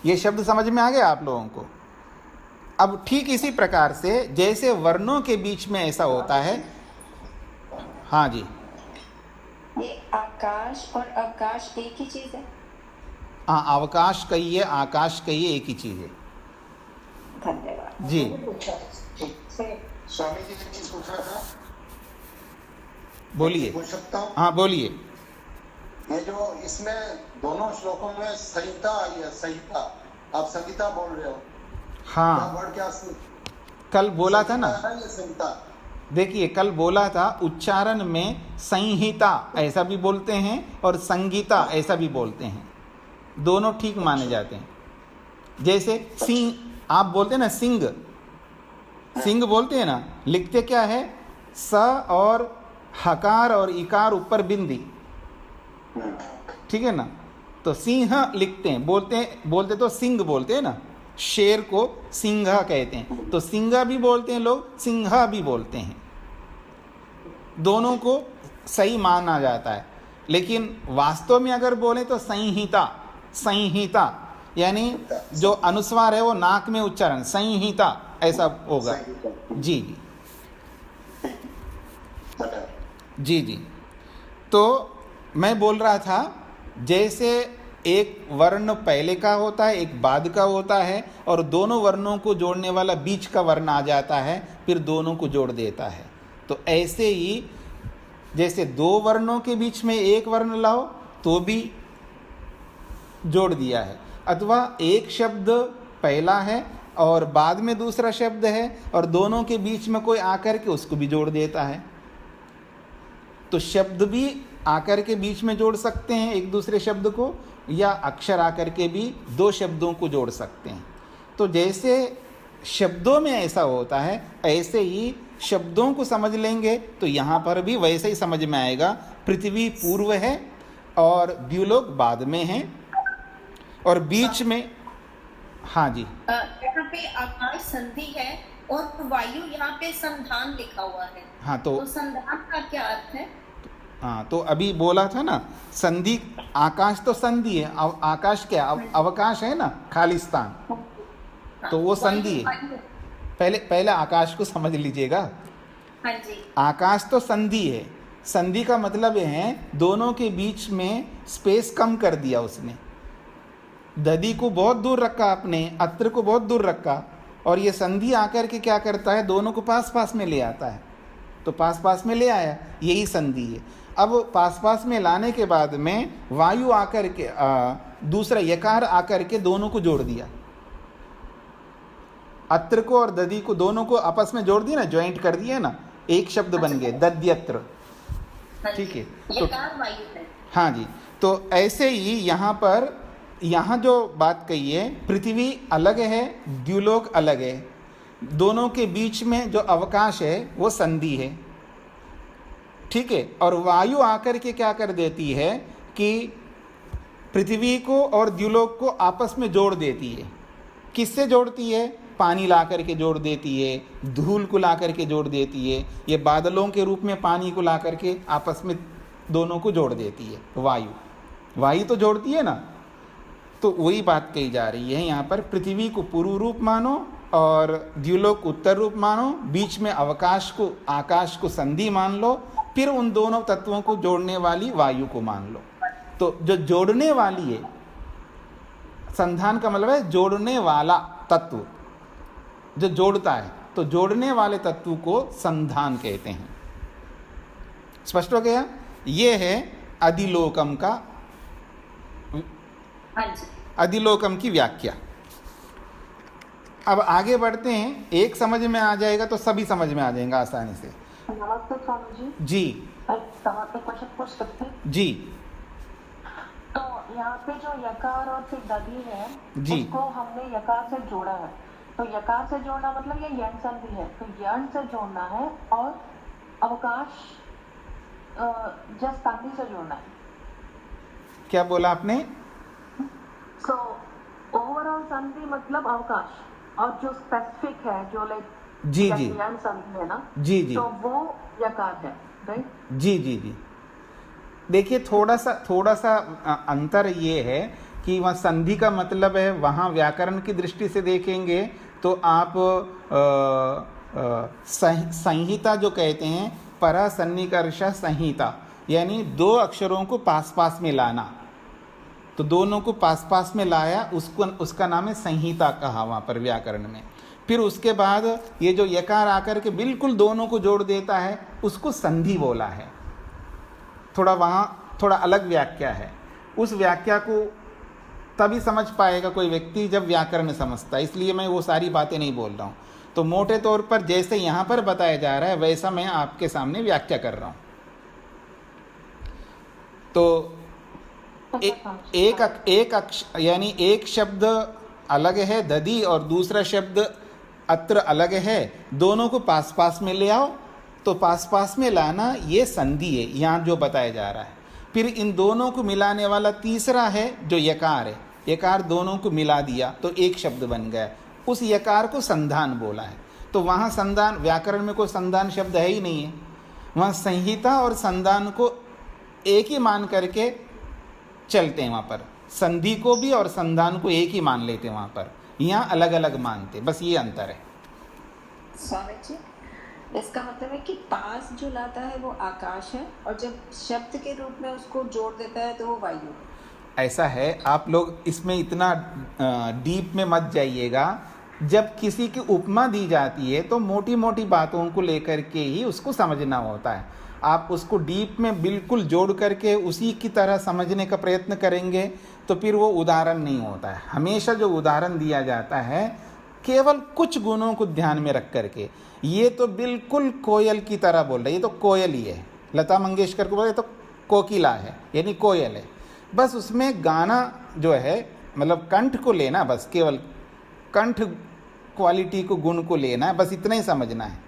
ये शब्द समझ में आ गया आप लोगों को? अब ठीक इसी प्रकार से जैसे वर्णों के बीच में ऐसा होता है। हाँ जी, ये आकाश और अवकाश एक ही चीज है? हाँ, अवकाश कहिए आकाश कहिए एक ही चीज है। धन्यवाद जी। स्वामी जी ने चीज पूछा था, बोलिए। पूछ सकता हूँ? हाँ बोलिए। ये जो इसमें दोनों श्लोकों में संहिता आई है, संहिता, आप संहिता बोल रहे हो, हाँ, वर्ड क्या? कल बोला था ना, ये संहिता। देखिए कल बोला था उच्चारण में संहिता ऐसा भी बोलते हैं और संगीता ऐसा भी बोलते हैं, दोनों ठीक माने जाते हैं। जैसे सिंह आप बोलते हैं ना, सिंह, सिंह बोलते हैं ना, लिखते क्या है? स और हकार और इकार ऊपर बिंदी, ठीक है ना? तो सिंह लिखते हैं, बोलते तो सिंह बोलते हैं ना, शेर को सिंघा कहते हैं, तो सिंघा भी बोलते हैं लोग, सिंघा भी बोलते हैं, दोनों को सही माना जाता है। लेकिन वास्तव में अगर बोले तो संहिता, संहिता यानी जो अनुस्वार है वो नाक में उच्चारण, संहिता ऐसा होगा। जी जी जी जी। तो मैं बोल रहा था जैसे एक वर्ण पहले का होता है, एक बाद का होता है, और दोनों वर्णों को जोड़ने वाला बीच का वर्ण आ जाता है, फिर दोनों को जोड़ देता है। तो ऐसे ही जैसे दो वर्णों के बीच में एक वर्ण लाओ तो भी जोड़ दिया है, अथवा एक शब्द पहला है और बाद में दूसरा शब्द है और दोनों के बीच में कोई आकर के उसको भी जोड़ देता है। तो शब्द भी आकर के बीच में जोड़ सकते हैं एक दूसरे शब्द को, या अक्षर आकर के भी दो शब्दों को जोड़ सकते हैं। तो जैसे शब्दों में ऐसा होता है, ऐसे ही शब्दों को समझ लेंगे तो यहाँ पर भी वैसे ही समझ में आएगा। पृथ्वी पूर्व है और द्युलोक बाद में है, और बीच में, हाँ जी, यहाँ पे आकाश संधि है और वायु यहाँ पे संधान लिखा हुआ है। हाँ तो संधान का क्या अर्थ है? हाँ तो अभी बोला था ना, संधि, आकाश तो संधि है, आकाश क्या, अवकाश है ना, खालिस्तान, तो वो संधि है। पहले आकाश को समझ लीजिएगा। हाँ जी। आकाश तो संधि है, संधि का मतलब है दोनों के बीच में स्पेस कम कर दिया उसने। दधि को बहुत दूर रखा आपने, अत्र को बहुत दूर रखा, और ये संधि आकर के क्या करता है, दोनों को पास पास में ले आता है। तो पास पास में ले आया, यही संधि है। अब पास पास में लाने के बाद में वायु आकर के दूसरा यकार आकर के दोनों को जोड़ दिया, अत्र को और दधि को दोनों को आपस में जोड़ दिया ना, ज्वाइंट कर दिया ना, एक शब्द बन गए, दध्यत्र। ठीक है, तो हाँ जी। तो ऐसे ही यहाँ पर, यहाँ जो बात कही है, पृथ्वी अलग है, द्युलोक अलग है, दोनों के बीच में जो अवकाश है वो संधि है। ठीक है, और वायु आकर के क्या कर देती है कि पृथ्वी को और द्युलोक को आपस में जोड़ देती है। किससे जोड़ती है? पानी ला करके जोड़ देती है, धूल को ला करके जोड़ देती है, ये बादलों के रूप में पानी को ला करके आपस में दोनों को जोड़ देती है। वायु तो जोड़ती है ना। तो वही बात कही जा रही है यहाँ पर, पृथ्वी को पूर्व रूप मानो और द्युलोक उत्तर रूप मानो, बीच में अवकाश को, आकाश को संधि मान लो, फिर उन दोनों तत्वों को जोड़ने वाली वायु को मान लो। तो जो जोड़ने वाली है, संधान का मतलब है जोड़ने वाला तत्व, जो जोड़ता है, तो जोड़ने वाले तत्व को संधान कहते हैं। स्पष्ट हो गया? ये है अधिलोकम का, हाँ जी। अधिलोकम की व्याख्या। अब आगे बढ़ते हैं, एक समझ में आ जाएगा तो सभी समझ में आ जाएगा आसानी से। नमस्ते स्वामी जी। जी सवाल पे क्वेश्चन पूछ सकते हैं? जी तो यहाँ पे जो यकार और फिर दधी है, जी। उसको हमने यकार से जोड़ा है, तो यकार से जोड़ना मतलब ये यण संधि है, तो यण से जोड़ना है और अवकाश जस्ट संधि से जोड़ना है। क्या बोला आपने? सो ओवरऑल संधि मतलब अवकाश, और जो स्पेसिफिक है जो लाइक जी जी यण संधि है ना, जी जी तो वो यकार है, राइट? जी जी जी। देखिए थोड़ा सा अंतर ये है कि वहाँ संधि का मतलब है, वहाँ व्याकरण की दृष्टि से देखेंगे तो आप संहिता जो कहते हैं, परा सन्निकर्ष संहिता, यानी दो अक्षरों को पास पास में लाना, तो दोनों को पास पास में लाया, उसका नाम है संहिता कहा वहाँ पर व्याकरण में। फिर उसके बाद ये जो यकार आकर के बिल्कुल दोनों को जोड़ देता है, उसको संधि बोला है। थोड़ा अलग व्याख्या है। उस व्याख्या को तभी समझ पाएगा कोई व्यक्ति जब व्याकरण समझता है, इसलिए मैं वो सारी बातें नहीं बोल रहा हूँ। तो मोटे तौर पर जैसे यहाँ पर बताया जा रहा है वैसा मैं आपके सामने व्याख्या कर रहा हूँ। तो यानी एक शब्द अलग है दधी और दूसरा शब्द अत्र अलग है, दोनों को पास पास में ले आओ, तो पास पास में लाना ये संधि है यहाँ जो बताया जा रहा है। फिर इन दोनों को मिलाने वाला तीसरा है जो यकार है, यकार दोनों को मिला दिया तो एक शब्द बन गया, उस यकार को संधान बोला है। तो वहाँ संधान, व्याकरण में कोई संधान शब्द है ही नहीं है, वहाँ संहिता और संधान को एक ही मान करके चलते हैं। वहाँ पर संधि को भी और संधान को एक ही मान लेते हैं, वहाँ पर यहाँ अलग अलग मानते, बस ये अंतर है। स्वामी जी, इसका मतलब है कि पास जो लाता है वो आकाश है, और जब शब्द के रूप में उसको जोड़ देता है तो वो वायु। ऐसा है, आप लोग इसमें इतना डीप में मत जाइएगा। जब किसी की उपमा दी जाती है तो मोटी मोटी बातों को लेकर के ही उसको समझना होता है। आप उसको डीप में बिल्कुल जोड़ करके उसी की तरह समझने का प्रयत्न करेंगे तो फिर वो उदाहरण नहीं होता है। हमेशा जो उदाहरण दिया जाता है केवल कुछ गुणों को ध्यान में रख करके, ये तो बिल्कुल कोयल की तरह बोल रहा है, ये तो कोयल ही है, लता मंगेशकर को बोले तो कोकिला है यानी कोयल है, बस उसमें गाना जो है मतलब कंठ को लेना, बस केवल कंठ क्वालिटी को, गुण को लेना है, बस इतना ही समझना है।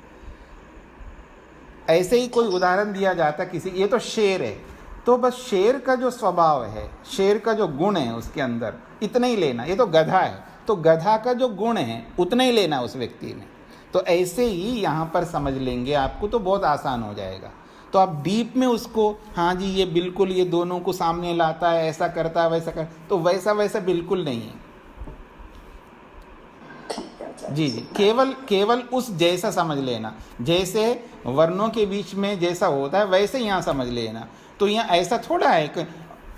ऐसे ही कोई उदाहरण दिया जाता किसी, ये तो शेर है, तो बस शेर का जो स्वभाव है, शेर का जो गुण है उसके अंदर इतना ही लेना। ये तो गधा है, तो गधा का जो गुण है उतना ही लेना उस व्यक्ति ने। तो ऐसे ही यहाँ पर समझ लेंगे आपको तो बहुत आसान हो जाएगा। तो आप डीप में उसको, हाँ जी ये बिल्कुल ये दोनों को सामने लाता है, ऐसा करता है वैसा कर, तो वैसा बिल्कुल नहीं है जी जी। केवल उस जैसा समझ लेना, जैसे वर्णों के बीच में जैसा होता है वैसे यहाँ समझ लेना। तो यहाँ ऐसा थोड़ा है कि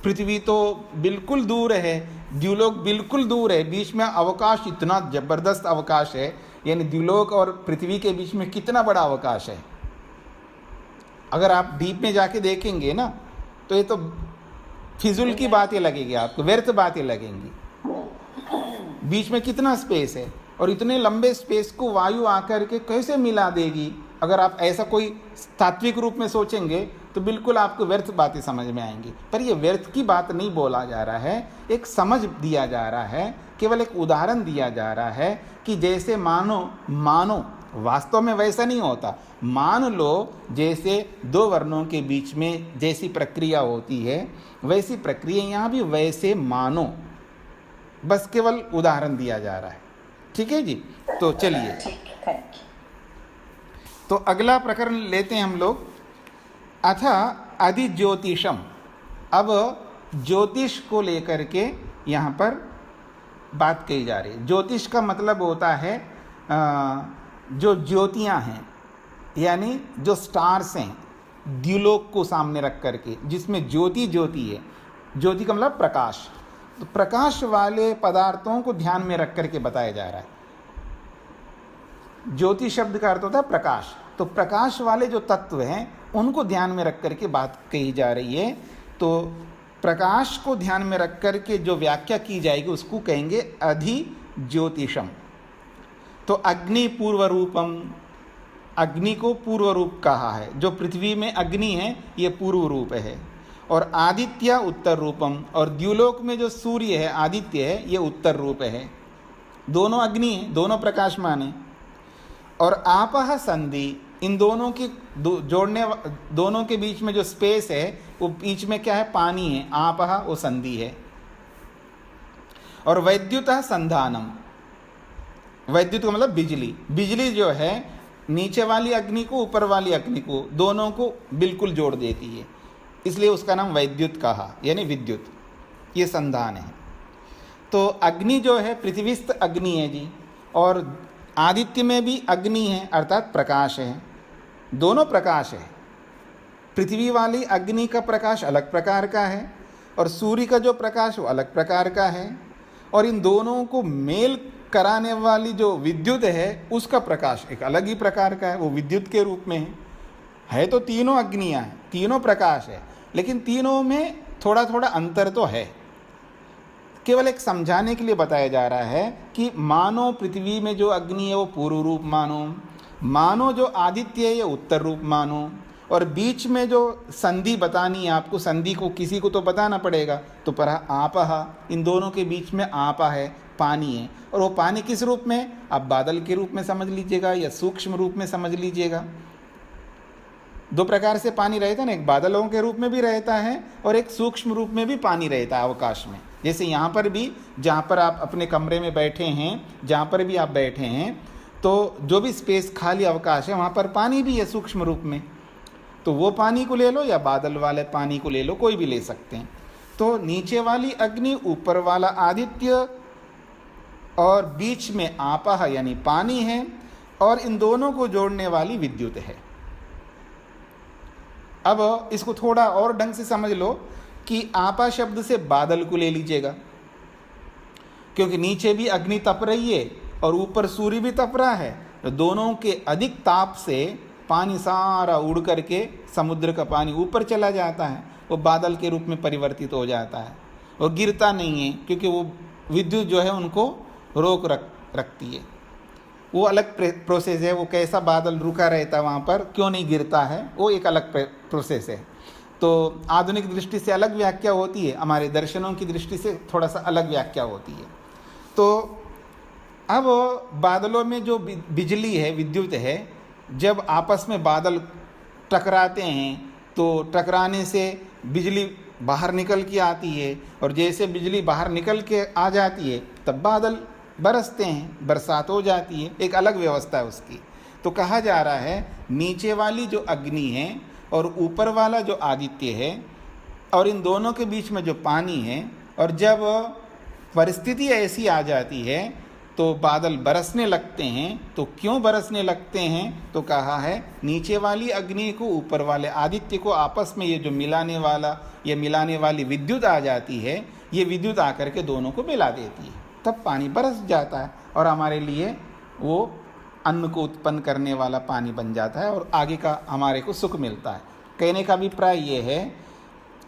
पृथ्वी तो बिल्कुल दूर है, द्युलोक बिल्कुल दूर है, बीच में अवकाश इतना जबरदस्त अवकाश है, यानी द्युलोक और पृथ्वी के बीच में कितना बड़ा अवकाश है। अगर आप डीप में जाके देखेंगे ना तो ये तो फिजूल की बातें लगेगी आपको, व्यर्थ बातें लगेंगी। बीच में कितना स्पेस है और इतने लंबे स्पेस को वायु आकर के कैसे मिला देगी। अगर आप ऐसा कोई तात्विक रूप में सोचेंगे तो बिल्कुल आपको व्यर्थ बातें समझ में आएंगी। पर ये व्यर्थ की बात नहीं बोला जा रहा है, एक समझ दिया जा रहा है, केवल एक उदाहरण दिया जा रहा है कि जैसे मानो वास्तव में वैसा नहीं होता। मान लो जैसे दो वर्णों के बीच में जैसी प्रक्रिया होती है वैसी प्रक्रिया यहाँ भी वैसे मानो, बस केवल उदाहरण दिया जा रहा है। ठीक है जी। तो चलिए, तो अगला प्रकरण लेते हैं हम लोग, अथ अधिज्योतिषम। अब ज्योतिष को लेकर के यहाँ पर बात कही जा रही है। ज्योतिष का मतलब होता है जो ज्योतियाँ हैं, यानी जो स्टार्स हैं, द्युलोक को सामने रख करके जिसमें ज्योति है। ज्योति का मतलब प्रकाश, तो प्रकाश वाले पदार्थों को ध्यान में रख करके बताया जा रहा है। ज्योति शब्द का अर्थ होता है प्रकाश। तो प्रकाश वाले जो तत्व हैं उनको ध्यान में रख करके बात कही जा रही है। तो प्रकाश को ध्यान में रख करके जो व्याख्या की जाएगी उसको कहेंगे अधिज्योतिषम। तो अग्नि पूर्व रूपम, अग्नि को पूर्व रूप कहा है। जो पृथ्वी में अग्नि है ये पूर्व रूप है। और आदित्य उत्तर रूपम, और द्युलोक में जो सूर्य है आदित्य है ये उत्तर रूप है। दोनों अग्नि है, दोनों प्रकाशमान है। और आपह संधि, इन दोनों की दोनों के बीच में जो स्पेस है वो बीच में क्या है, पानी है। आपह वो संधि है। और वैद्युतः संधानम, वैद्युत का मतलब बिजली। बिजली जो है नीचे वाली अग्नि को ऊपर वाली अग्नि को दोनों को बिल्कुल जोड़ देती है, इसलिए उसका नाम वैद्युत कहा, यानी विद्युत। ये संधान है। तो अग्नि जो है पृथ्वीस्थ अग्नि है जी, और आदित्य में भी अग्नि है अर्थात प्रकाश है। दोनों प्रकाश है। पृथ्वी वाली अग्नि का प्रकाश अलग प्रकार का है और सूर्य का जो प्रकाश वो अलग प्रकार का है। और इन दोनों को मेल कराने वाली जो विद्युत है उसका प्रकाश एक अलग ही प्रकार का है, वो विद्युत के रूप में है। तो तीनों अग्नियां हैं, तीनों प्रकाश है, लेकिन तीनों में थोड़ा थोड़ा अंतर तो है। केवल एक समझाने के लिए बताया जा रहा है कि मानो पृथ्वी में जो अग्नि है वो पूर्व रूप मानो जो आदित्य है ये उत्तर रूप मानो, और बीच में जो संधि बतानी है आपको, संधि को किसी को तो बताना पड़ेगा, तो पढ़ा आपह, इन दोनों के बीच में आपा है, पानी है। और वो पानी किस रूप में, आप बादल के रूप में समझ लीजिएगा या सूक्ष्म रूप में समझ लीजिएगा। दो प्रकार से पानी रहता है ना, एक बादलों के रूप में भी रहता है और एक सूक्ष्म रूप में भी पानी रहता है अवकाश में। जैसे यहाँ पर भी, जहाँ पर आप अपने कमरे में बैठे हैं, जहाँ पर भी आप बैठे हैं, तो जो भी स्पेस खाली अवकाश है वहाँ पर पानी भी है सूक्ष्म रूप में। तो वो पानी को ले लो या बादल वाले पानी को ले लो, कोई भी ले सकते हैं। तो नीचे वाली अग्नि, ऊपर वाला आदित्य, और बीच में आपा यानी पानी है, और इन दोनों को जोड़ने वाली विद्युत है। अब इसको थोड़ा और ढंग से समझ लो कि आपा शब्द से बादल को ले लीजिएगा, क्योंकि नीचे भी अग्नि तप रही है और ऊपर सूर्य भी तप रहा है। तो दोनों के अधिक ताप से पानी सारा उड़ करके समुद्र का पानी ऊपर चला जाता है, वो बादल के रूप में परिवर्तित हो जाता है। वो गिरता नहीं है क्योंकि वो विद्युत जो है उनको रोक रखती है। वो अलग प्रोसेस है। वो कैसा बादल रुका रहता है वहाँ पर, क्यों नहीं गिरता है, वो एक अलग प्रोसेस है। तो आधुनिक दृष्टि से अलग व्याख्या होती है, हमारे दर्शनों की दृष्टि से थोड़ा सा अलग व्याख्या होती है। तो अब बादलों में जो बिजली है, विद्युत है, जब आपस में बादल टकराते हैं तो टकराने से बिजली बाहर निकल के आती है, और जैसे बिजली बाहर निकल के आ जाती है तब बादल बरसते हैं, बरसात हो जाती है। एक अलग व्यवस्था है उसकी। तो कहा जा रहा है नीचे वाली जो अग्नि है और ऊपर वाला जो आदित्य है, और इन दोनों के बीच में जो पानी है, और जब परिस्थिति ऐसी आ जाती है तो बादल बरसने लगते हैं। तो क्यों बरसने लगते हैं, तो कहा है नीचे वाली अग्नि को ऊपर वाले आदित्य को आपस में ये जो मिलाने वाली विद्युत आ जाती है, ये विद्युत आकर के दोनों को मिला देती है, तब पानी बरस जाता है और हमारे लिए वो अन्न को उत्पन्न करने वाला पानी बन जाता है और आगे का हमारे को सुख मिलता है। कहने का अभिप्राय ये है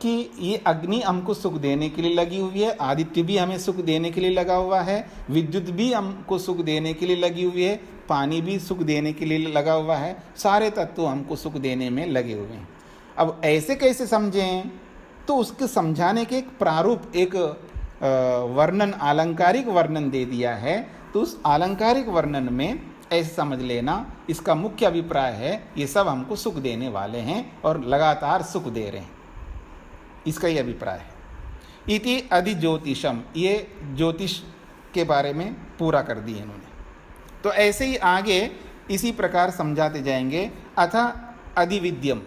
कि ये अग्नि हमको सुख देने के लिए लगी हुई है, आदित्य भी हमें सुख देने के लिए लगा हुआ है, विद्युत भी हमको सुख देने के लिए लगी हुई है, पानी भी सुख देने के लिए लगा हुआ है, सारे तत्व हमको सुख देने में लगे हुए हैं। अब ऐसे कैसे समझें, तो उसके समझाने के एक प्रारूप, एक वर्णन, अलंकारिक वर्णन दे दिया है। तो उस अलंकारिक वर्णन में ऐसे समझ लेना, इसका मुख्य अभिप्राय है ये सब हमको सुख देने वाले हैं और लगातार सुख दे रहे हैं, इसका ही अभिप्राय है। इति अधिज्योतिषम, ये ज्योतिष के बारे में पूरा कर दिए इन्होंने। तो ऐसे ही आगे इसी प्रकार समझाते जाएंगे। अथ अधिविद्यम,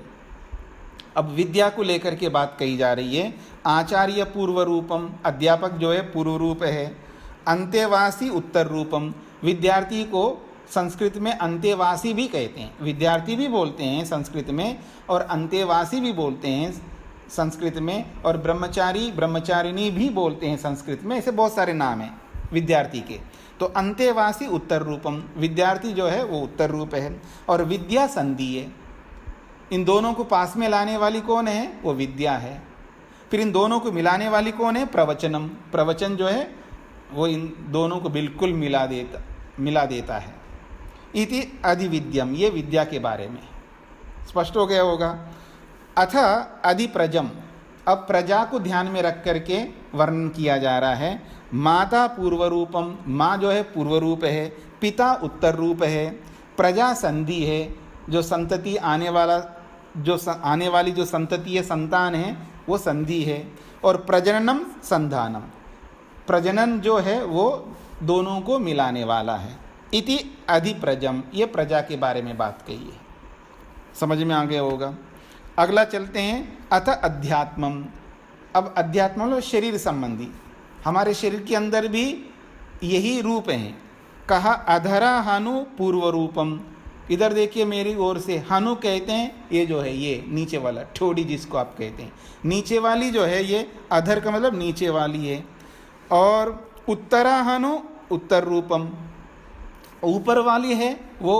अब विद्या को लेकर के बात कही जा रही है। आचार्य पूर्व रूपम, अध्यापक जो है पूर्व रूप है। अंत्यवासी उत्तर रूपम, विद्यार्थी को संस्कृत में अंत्यवासी भी कहते हैं, विद्यार्थी भी बोलते हैं संस्कृत में, और अंत्यवासी भी बोलते हैं संस्कृत में, और ब्रह्मचारी ब्रह्मचारिणी भी बोलते हैं संस्कृत में। ऐसे बहुत सारे नाम हैं विद्यार्थी के। तो अंतेवासी उत्तर रूपम, विद्यार्थी जो है वो उत्तर रूप है। और विद्या संधि है, इन दोनों को पास में लाने वाली कौन है? वो विद्या है। फिर इन दोनों को मिलाने वाली कौन है? प्रवचनम, प्रवचन जो है वो इन दोनों को बिल्कुल मिला देता है। इति अधिविद्यम, ये विद्या के बारे में स्पष्ट हो गया होगा। अथ अधिप्रजम, अब प्रजा को ध्यान में रख करके वर्णन किया जा रहा है। माता पूर्व रूपम, माँ जो है पूर्व रूप है, पिता उत्तर रूप है, प्रजा संधि है, जो संतति आने वाली जो संतति है, संतान है, वो संधि है। और प्रजननम संधानम, प्रजनन जो है वो दोनों को मिलाने वाला है। इति अधिप्रजम, ये प्रजा के बारे में बात कही है, समझ में आ गया होगा। अगला चलते हैं, अथ अध्यात्मम। अब अध्यात्म मतलब शरीर संबंधी, हमारे शरीर के अंदर भी यही रूप हैं। कहा अधरा हनु पूर्व रूपम, इधर देखिए मेरी ओर से, हनु कहते हैं ये जो है ये नीचे वाला ठोड़ी जिसको आप कहते हैं, नीचे वाली जो है ये अधर का मतलब नीचे वाली है। और उत्तरा हनु उत्तर रूपम, ऊपर वाली है वो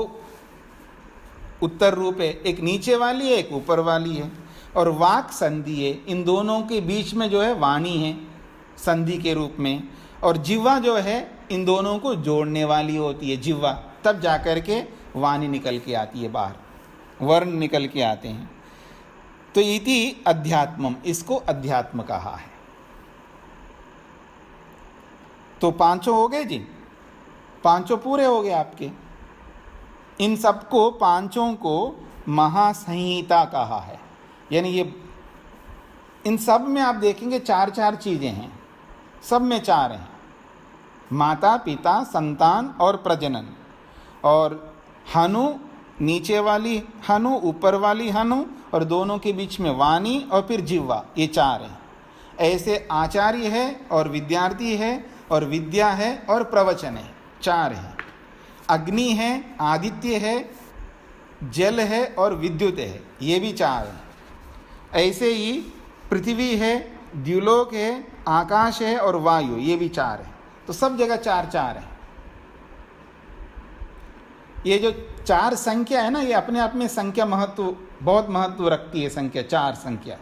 उत्तर रूप है, एक नीचे वाली है एक ऊपर वाली है। और वाक संधि है, इन दोनों के बीच में जो है वाणी है संधि के रूप में। और जिह्वा जो है इन दोनों को जोड़ने वाली होती है, जिह्वा, तब जाकर के वाणी निकल के आती है बाहर, वर्ण निकल के आते हैं। तो इति अध्यात्मम, इसको अध्यात्म कहा है। तो पांचों हो गए जी, पांचों पूरे हो गए आपके। इन सबको पांचों को महासंहिता कहा है, यानी ये इन सब में आप देखेंगे चार चार चीजें हैं, सब में चार हैं, माता पिता संतान और प्रजनन। और हनु नीचे वाली हनु, ऊपर वाली हनु, और दोनों के बीच में वाणी और फिर जिह्वा, ये चार हैं। ऐसे आचार्य है और विद्यार्थी है और विद्या है और प्रवचन है, चार हैं। अग्नि है, आदित्य है, जल है और विद्युत है, ये भी चार हैं। ऐसे ही पृथ्वी है, द्युलोक है, आकाश है और वायु, ये भी चार हैं। तो सब जगह चार चार हैं। ये जो चार संख्या है ना, ये अपने आप में संख्या महत्व, बहुत महत्व रखती है संख्या, चार संख्या।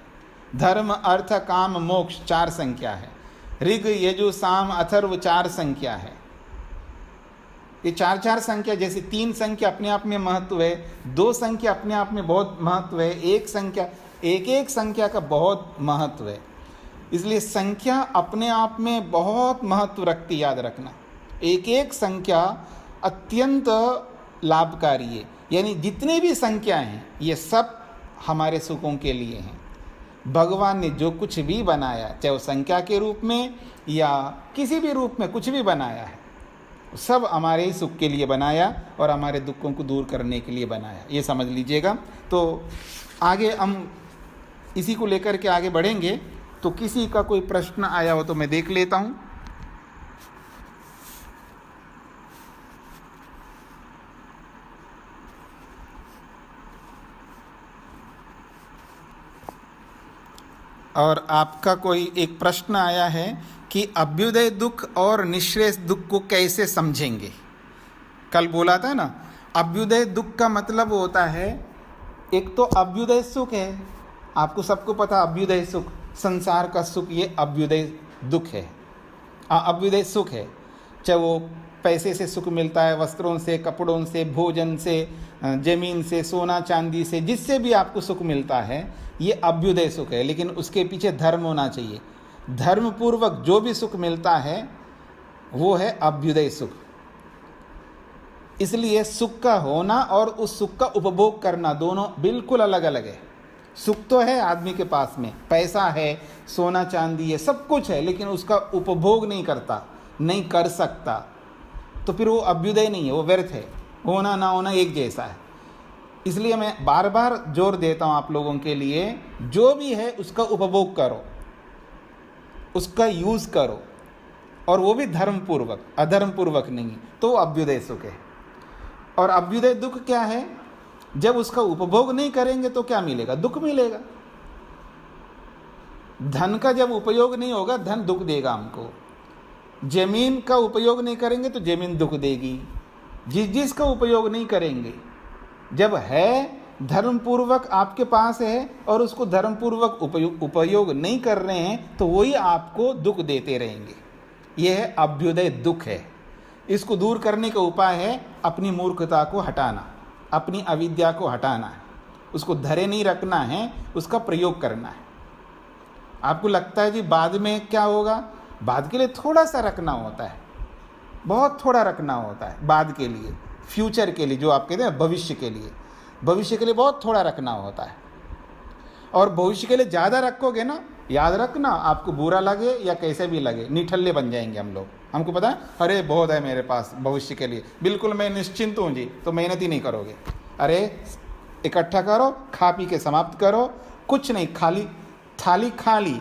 धर्म अर्थ काम मोक्ष चार संख्या है। ऋग यजु साम अथर्व चार संख्या है। ये चार चार संख्या, जैसे तीन संख्या अपने आप में महत्व है, दो संख्या अपने आप में बहुत महत्व है, एक संख्या, एक एक संख्या का बहुत महत्व है। इसलिए संख्या अपने आप में बहुत महत्व रखती, याद रखना। एक एक संख्या अत्यंत लाभकारी है, यानी जितने भी संख्याएं हैं ये सब हमारे सुखों के लिए हैं। भगवान ने जो कुछ भी बनाया, चाहे वो संख्या के रूप में या किसी भी रूप में कुछ भी बनाया है, सब हमारे ही सुख के लिए बनाया और हमारे दुखों को दूर करने के लिए बनाया, ये समझ लीजिएगा। तो आगे हम इसी को लेकर के आगे बढ़ेंगे। तो किसी का कोई प्रश्न आया हो तो मैं देख लेता हूँ। और आपका कोई एक प्रश्न आया है कि अभ्युदय दुख और निःश्रेयस दुख को कैसे समझेंगे। कल बोला था ना, अभ्युदय दुख का मतलब होता है, एक तो अभ्युदय सुख है, आपको सबको पता, अभ्युदय सुख संसार का सुख, ये अभ्युदय दुख है, अभ्युदय सुख है। चाहे वो पैसे से सुख मिलता है, वस्त्रों से, कपड़ों से, भोजन से, जमीन से, सोना चांदी से, जिससे भी आपको सुख मिलता है, ये अभ्युदय सुख है। लेकिन उसके पीछे धर्म होना चाहिए। धर्म पूर्वक जो भी सुख मिलता है वो है अभ्युदय सुख। इसलिए सुख का होना और उस सुख का उपभोग करना दोनों बिल्कुल अलग अलग है। सुख तो है आदमी के पास में, पैसा है, सोना चांदी है, सब कुछ है, लेकिन उसका उपभोग नहीं करता, नहीं कर सकता, तो फिर वो अभ्युदय नहीं है, वो व्यर्थ है। होना ना होना एक जैसा है। इसलिए मैं बार बार जोर देता हूँ आप लोगों के लिए, जो भी है उसका उपभोग करो, उसका यूज करो, और वो भी धर्म पूर्वक, अधर्म पूर्वक नहीं, तो अभ्युदय सुख है। और अभ्युदय दुख क्या है? जब उसका उपभोग नहीं करेंगे तो क्या मिलेगा? दुख मिलेगा। धन का जब उपयोग नहीं होगा, धन दुख देगा हमको। जमीन का उपयोग नहीं करेंगे तो जमीन दुख देगी। जिसका उपयोग नहीं करेंगे, जब है धर्मपूर्वक आपके पास है और उसको धर्मपूर्वक उपयोग नहीं कर रहे हैं तो वही आपको दुख देते रहेंगे। यह है अभ्युदय दुख है। इसको दूर करने का उपाय है अपनी मूर्खता को हटाना, अपनी अविद्या को हटाना है, उसको धरे नहीं रखना है, उसका प्रयोग करना है। आपको लगता है जी बाद में क्या होगा, बाद के लिए थोड़ा सा रखना होता है, बहुत थोड़ा रखना होता है बाद के लिए, फ्यूचर के लिए, जो आप कहते हैं भविष्य के लिए, भविष्य के लिए बहुत थोड़ा रखना होता है। और भविष्य के लिए ज़्यादा रखोगे ना, याद रखना, आपको बुरा लगे या कैसे भी लगे, निठल्ले बन जाएंगे हम लोग। हमको पता है, अरे बहुत है मेरे पास भविष्य के लिए, बिल्कुल मैं निश्चिंत हूँ जी, तो मेहनत ही नहीं करोगे। अरे इकट्ठा करो, खा पी के समाप्त करो, कुछ नहीं, खाली थाली खाली,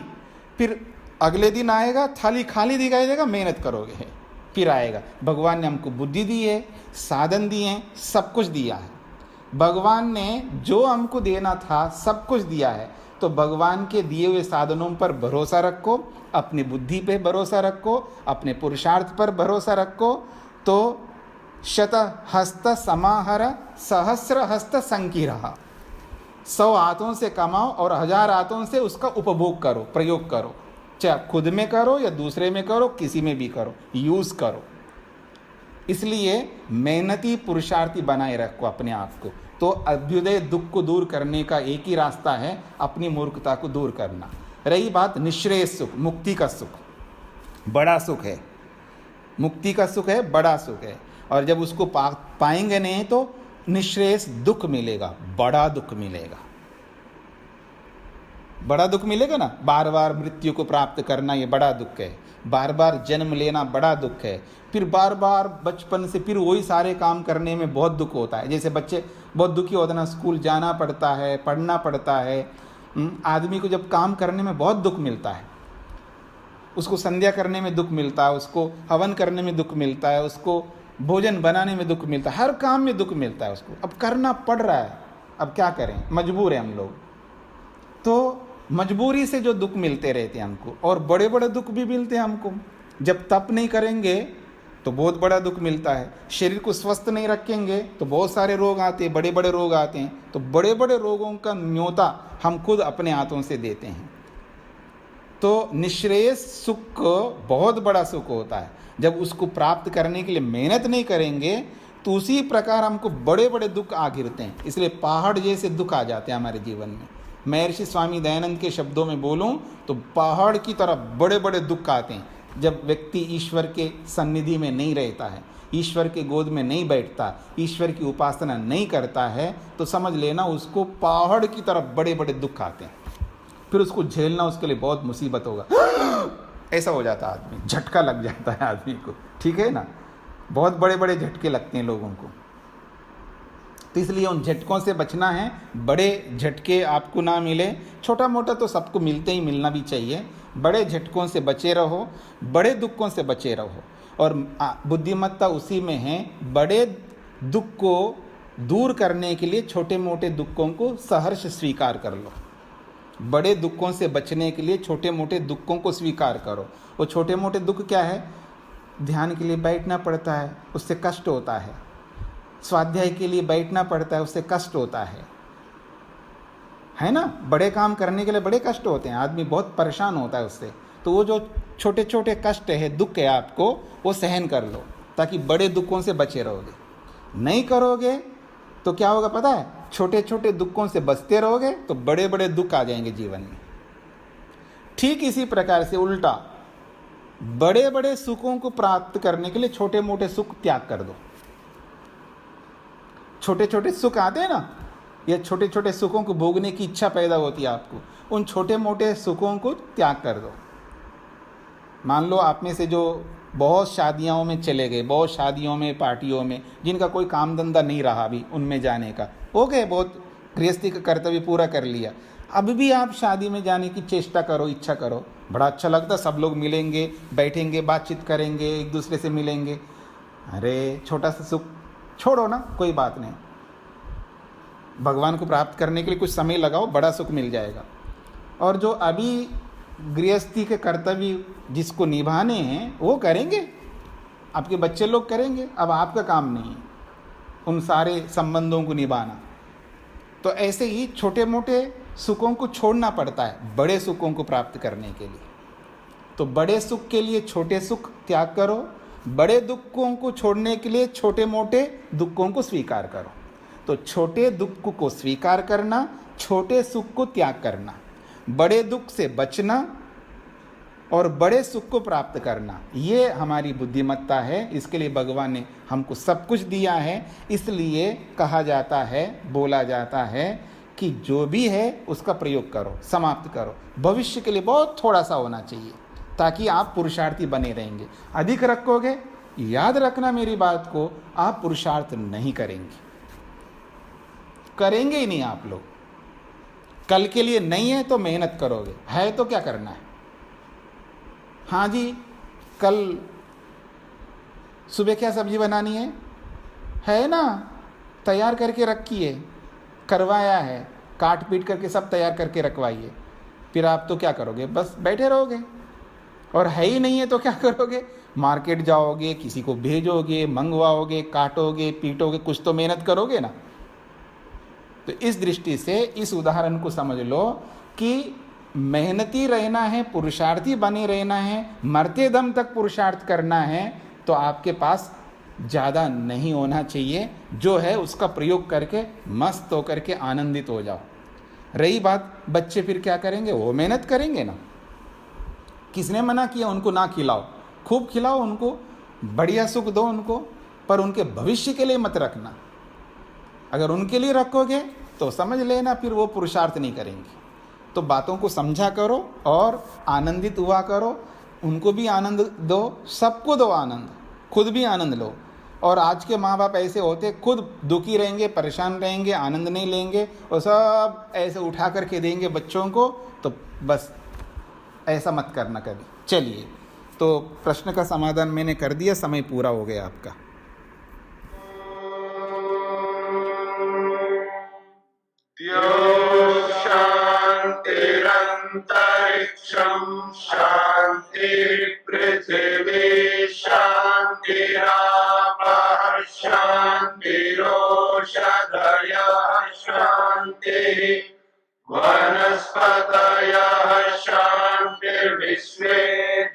फिर अगले दिन आएगा थाली खाली दिखाई देगा, मेहनत करोगे फिर आएगा। भगवान ने हमको बुद्धि दी है, साधन दिए हैं, सब कुछ दिया है। भगवान ने जो हमको देना था सब कुछ दिया है, तो भगवान के दिए हुए साधनों पर भरोसा रखो, अपनी बुद्धि पे भरोसा रखो, अपने पुरुषार्थ पर भरोसा रखो, तो शत हस्त समाहर सहस्र हस्त संकीरः, 100 हाथों से कमाओ और 1000 हाथों से उसका उपभोग करो, प्रयोग करो, चाहे खुद में करो या दूसरे में करो, किसी में भी करो, यूज करो। इसलिए मेहनती पुरुषार्थी बनाए रखो अपने आप को। तो अभ्युदय दुख को दूर करने का एक ही रास्ता है, अपनी मूर्खता को दूर करना। रही बात निःश्रेयस सुख, मुक्ति का सुख, बड़ा सुख है, मुक्ति का सुख है, बड़ा सुख है। और जब उसको पाएंगे नहीं तो निःश्रेयस दुख मिलेगा, बड़ा दुख मिलेगा, बड़ा दुख मिलेगा ना। बार बार मृत्यु को प्राप्त करना ये बड़ा दुख है, बार बार जन्म लेना बड़ा दुख है, फिर बार बार बचपन से फिर वही सारे काम करने में बहुत दुख होता है। जैसे बच्चे बहुत दुखी होते हैं ना, स्कूल जाना पड़ता है, पढ़ना पड़ता है, आदमी को जब काम करने में बहुत दुख मिलता है, उसको संध्या करने में दुख मिलता है, उसको हवन करने में दुख मिलता है, उसको भोजन बनाने में दुख मिलता है, हर काम में दुख मिलता है उसको। अब करना पड़ रहा है, अब क्या करें, मजबूर है हम लोग। तो मजबूरी से जो दुख मिलते रहते हैं हमको, और बड़े बड़े दुख भी मिलते हैं हमको। जब तप नहीं करेंगे तो बहुत बड़ा दुख मिलता है, शरीर को स्वस्थ नहीं रखेंगे तो बहुत सारे रोग आते हैं, बड़े बड़े रोग आते हैं। तो बड़े बड़े रोगों का न्योता हम खुद अपने हाथों से देते हैं। तो निःश्रेयस सुख बहुत बड़ा सुख होता है, जब उसको प्राप्त करने के लिए मेहनत नहीं करेंगे तो उसी प्रकार हमको बड़े बड़े दुख आ गिरते हैं। इसलिए पहाड़ जैसे दुख आ जाते हैं हमारे जीवन में। महर्षि स्वामी दयानंद के शब्दों में बोलूं तो पहाड़ की तरह बड़े बड़े दुख आते हैं जब व्यक्ति ईश्वर के सन्निधि में नहीं रहता है, ईश्वर के गोद में नहीं बैठता, ईश्वर की उपासना नहीं करता है, तो समझ लेना उसको पहाड़ की तरह बड़े बड़े दुख आते हैं। फिर उसको झेलना उसके लिए बहुत मुसीबत होगा। ऐसा हो जाता है आदमी, झटका लग जाता है आदमी को, ठीक है ना, बहुत बड़े बड़े झटके लगते हैं लोगों को। तो इसलिए उन झटकों से बचना है, बड़े झटके आपको ना मिले, छोटा मोटा तो सबको मिलते ही, मिलना भी चाहिए। बड़े झटकों से बचे रहो, बड़े दुखों से बचे रहो। और बुद्धिमत्ता उसी में है, बड़े दुख को दूर करने के लिए छोटे मोटे दुखों को सहर्ष स्वीकार कर लो। बड़े दुखों से बचने के लिए छोटे मोटे दुखों को स्वीकार करो। वो छोटे मोटे दुख क्या है, ध्यान के लिए बैठना पड़ता है, उससे कष्ट होता है, स्वाध्याय के लिए बैठना पड़ता है, उससे कष्ट होता है ना। बड़े काम करने के लिए बड़े कष्ट होते हैं, आदमी बहुत परेशान होता है उससे। तो वो जो छोटे छोटे कष्ट है, दुख है आपको, वो सहन कर लो ताकि बड़े दुखों से बचे रहोगे। नहीं करोगे तो क्या होगा पता है, छोटे छोटे दुखों से बचते रहोगे तो बड़े बड़े दुख आ जाएंगे जीवन में। ठीक इसी प्रकार से उल्टा, बड़े बड़े सुखों को प्राप्त करने के लिए छोटे मोटे सुख त्याग कर दो। छोटे छोटे सुख आते हैं ना, या छोटे छोटे सुखों को भोगने की इच्छा पैदा होती है आपको, उन छोटे मोटे सुखों को त्याग कर दो। मान लो आप में से जो बहुत शादियों में चले गए, बहुत शादियों में, पार्टियों में, जिनका कोई काम धंधा नहीं रहा अभी उनमें जाने का, हो गए, बहुत गृहस्थी का कर्तव्य पूरा कर लिया, अब भी आप शादी में जाने की चेष्टा करो, इच्छा करो, बड़ा अच्छा लगता, सब लोग मिलेंगे, बैठेंगे, बातचीत करेंगे, एक दूसरे से मिलेंगे। अरे छोटा सा सुख छोड़ो ना, कोई बात नहीं, भगवान को प्राप्त करने के लिए कुछ समय लगाओ, बड़ा सुख मिल जाएगा। और जो अभी गृहस्थी के कर्तव्य जिसको निभाने हैं वो करेंगे, आपके बच्चे लोग करेंगे, अब आपका काम नहीं है उन सारे संबंधों को निभाना। तो ऐसे ही छोटे मोटे सुखों को छोड़ना पड़ता है बड़े सुखों को प्राप्त करने के लिए। तो बड़े सुख के लिए छोटे सुख त्याग करो, बड़े दुखों को छोड़ने के लिए छोटे मोटे दुखों को स्वीकार करो। तो छोटे दुख को स्वीकार करना, छोटे सुख को त्याग करना, बड़े दुख से बचना और बड़े सुख को प्राप्त करना, ये हमारी बुद्धिमत्ता है। इसके लिए भगवान ने हमको सब कुछ दिया है। इसलिए कहा जाता है, बोला जाता है कि जो भी है उसका प्रयोग करो, समाप्त करो। भविष्य के लिए बहुत थोड़ा सा होना चाहिए ताकि आप पुरुषार्थी बने रहेंगे। अधिक रखोगे, याद रखना मेरी बात को, आप पुरुषार्थ नहीं करेंगे, करेंगे ही नहीं आप लोग। कल के लिए नहीं है तो मेहनत करोगे, है तो क्या करना है। हाँ जी, कल सुबह क्या सब्जी बनानी है ना, तैयार करके रखिए, करवाया है, काट पीट करके सब तैयार करके रखवाइए। फिर आप तो क्या करोगे, बस बैठे रहोगे। और है ही नहीं है तो क्या करोगे, मार्केट जाओगे, किसी को भेजोगे, मंगवाओगे, काटोगे, पीटोगे, कुछ तो मेहनत करोगे ना। तो इस दृष्टि से इस उदाहरण को समझ लो कि मेहनती रहना है, पुरुषार्थी बने रहना है, मरते दम तक पुरुषार्थ करना है। तो आपके पास ज़्यादा नहीं होना चाहिए, जो है उसका प्रयोग करके मस्त होकर के आनंदित हो जाओ। रही बात बच्चे, फिर क्या करेंगे, वो मेहनत करेंगे ना। किसने मना किया उनको ना खिलाओ, खूब खिलाओ उनको, बढ़िया सुख दो उनको, पर उनके भविष्य के लिए मत रखना। अगर उनके लिए रखोगे तो समझ लेना फिर वो पुरुषार्थ नहीं करेंगे। तो बातों को समझा करो और आनंदित हुआ करो, उनको भी आनंद दो, सबको दो आनंद, खुद भी आनंद लो। और आज के माँ बाप ऐसे होते, खुद दुखी रहेंगे, परेशान रहेंगे, आनंद नहीं लेंगे और सब ऐसे उठा करके देंगे बच्चों को। तो बस ऐसा मत करना कभी। चलिए, तो प्रश्न का समाधान मैंने कर दिया, समय पूरा हो गया आपका। शांतिरंतरिक्षं शांति पृथिवी शांतिरापः शांतिरोषधयः शांतिः वनस्पतयः शांतिर्विश्वे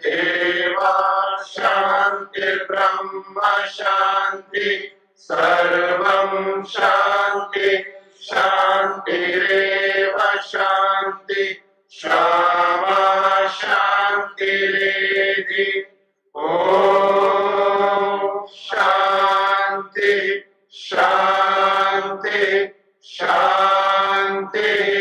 देवाः शांतिर्ब्रह्म शांति सर्वं शांति शांतिरेव शांति क्षमा शांतिरेधि। ओम शांति शांति शांति।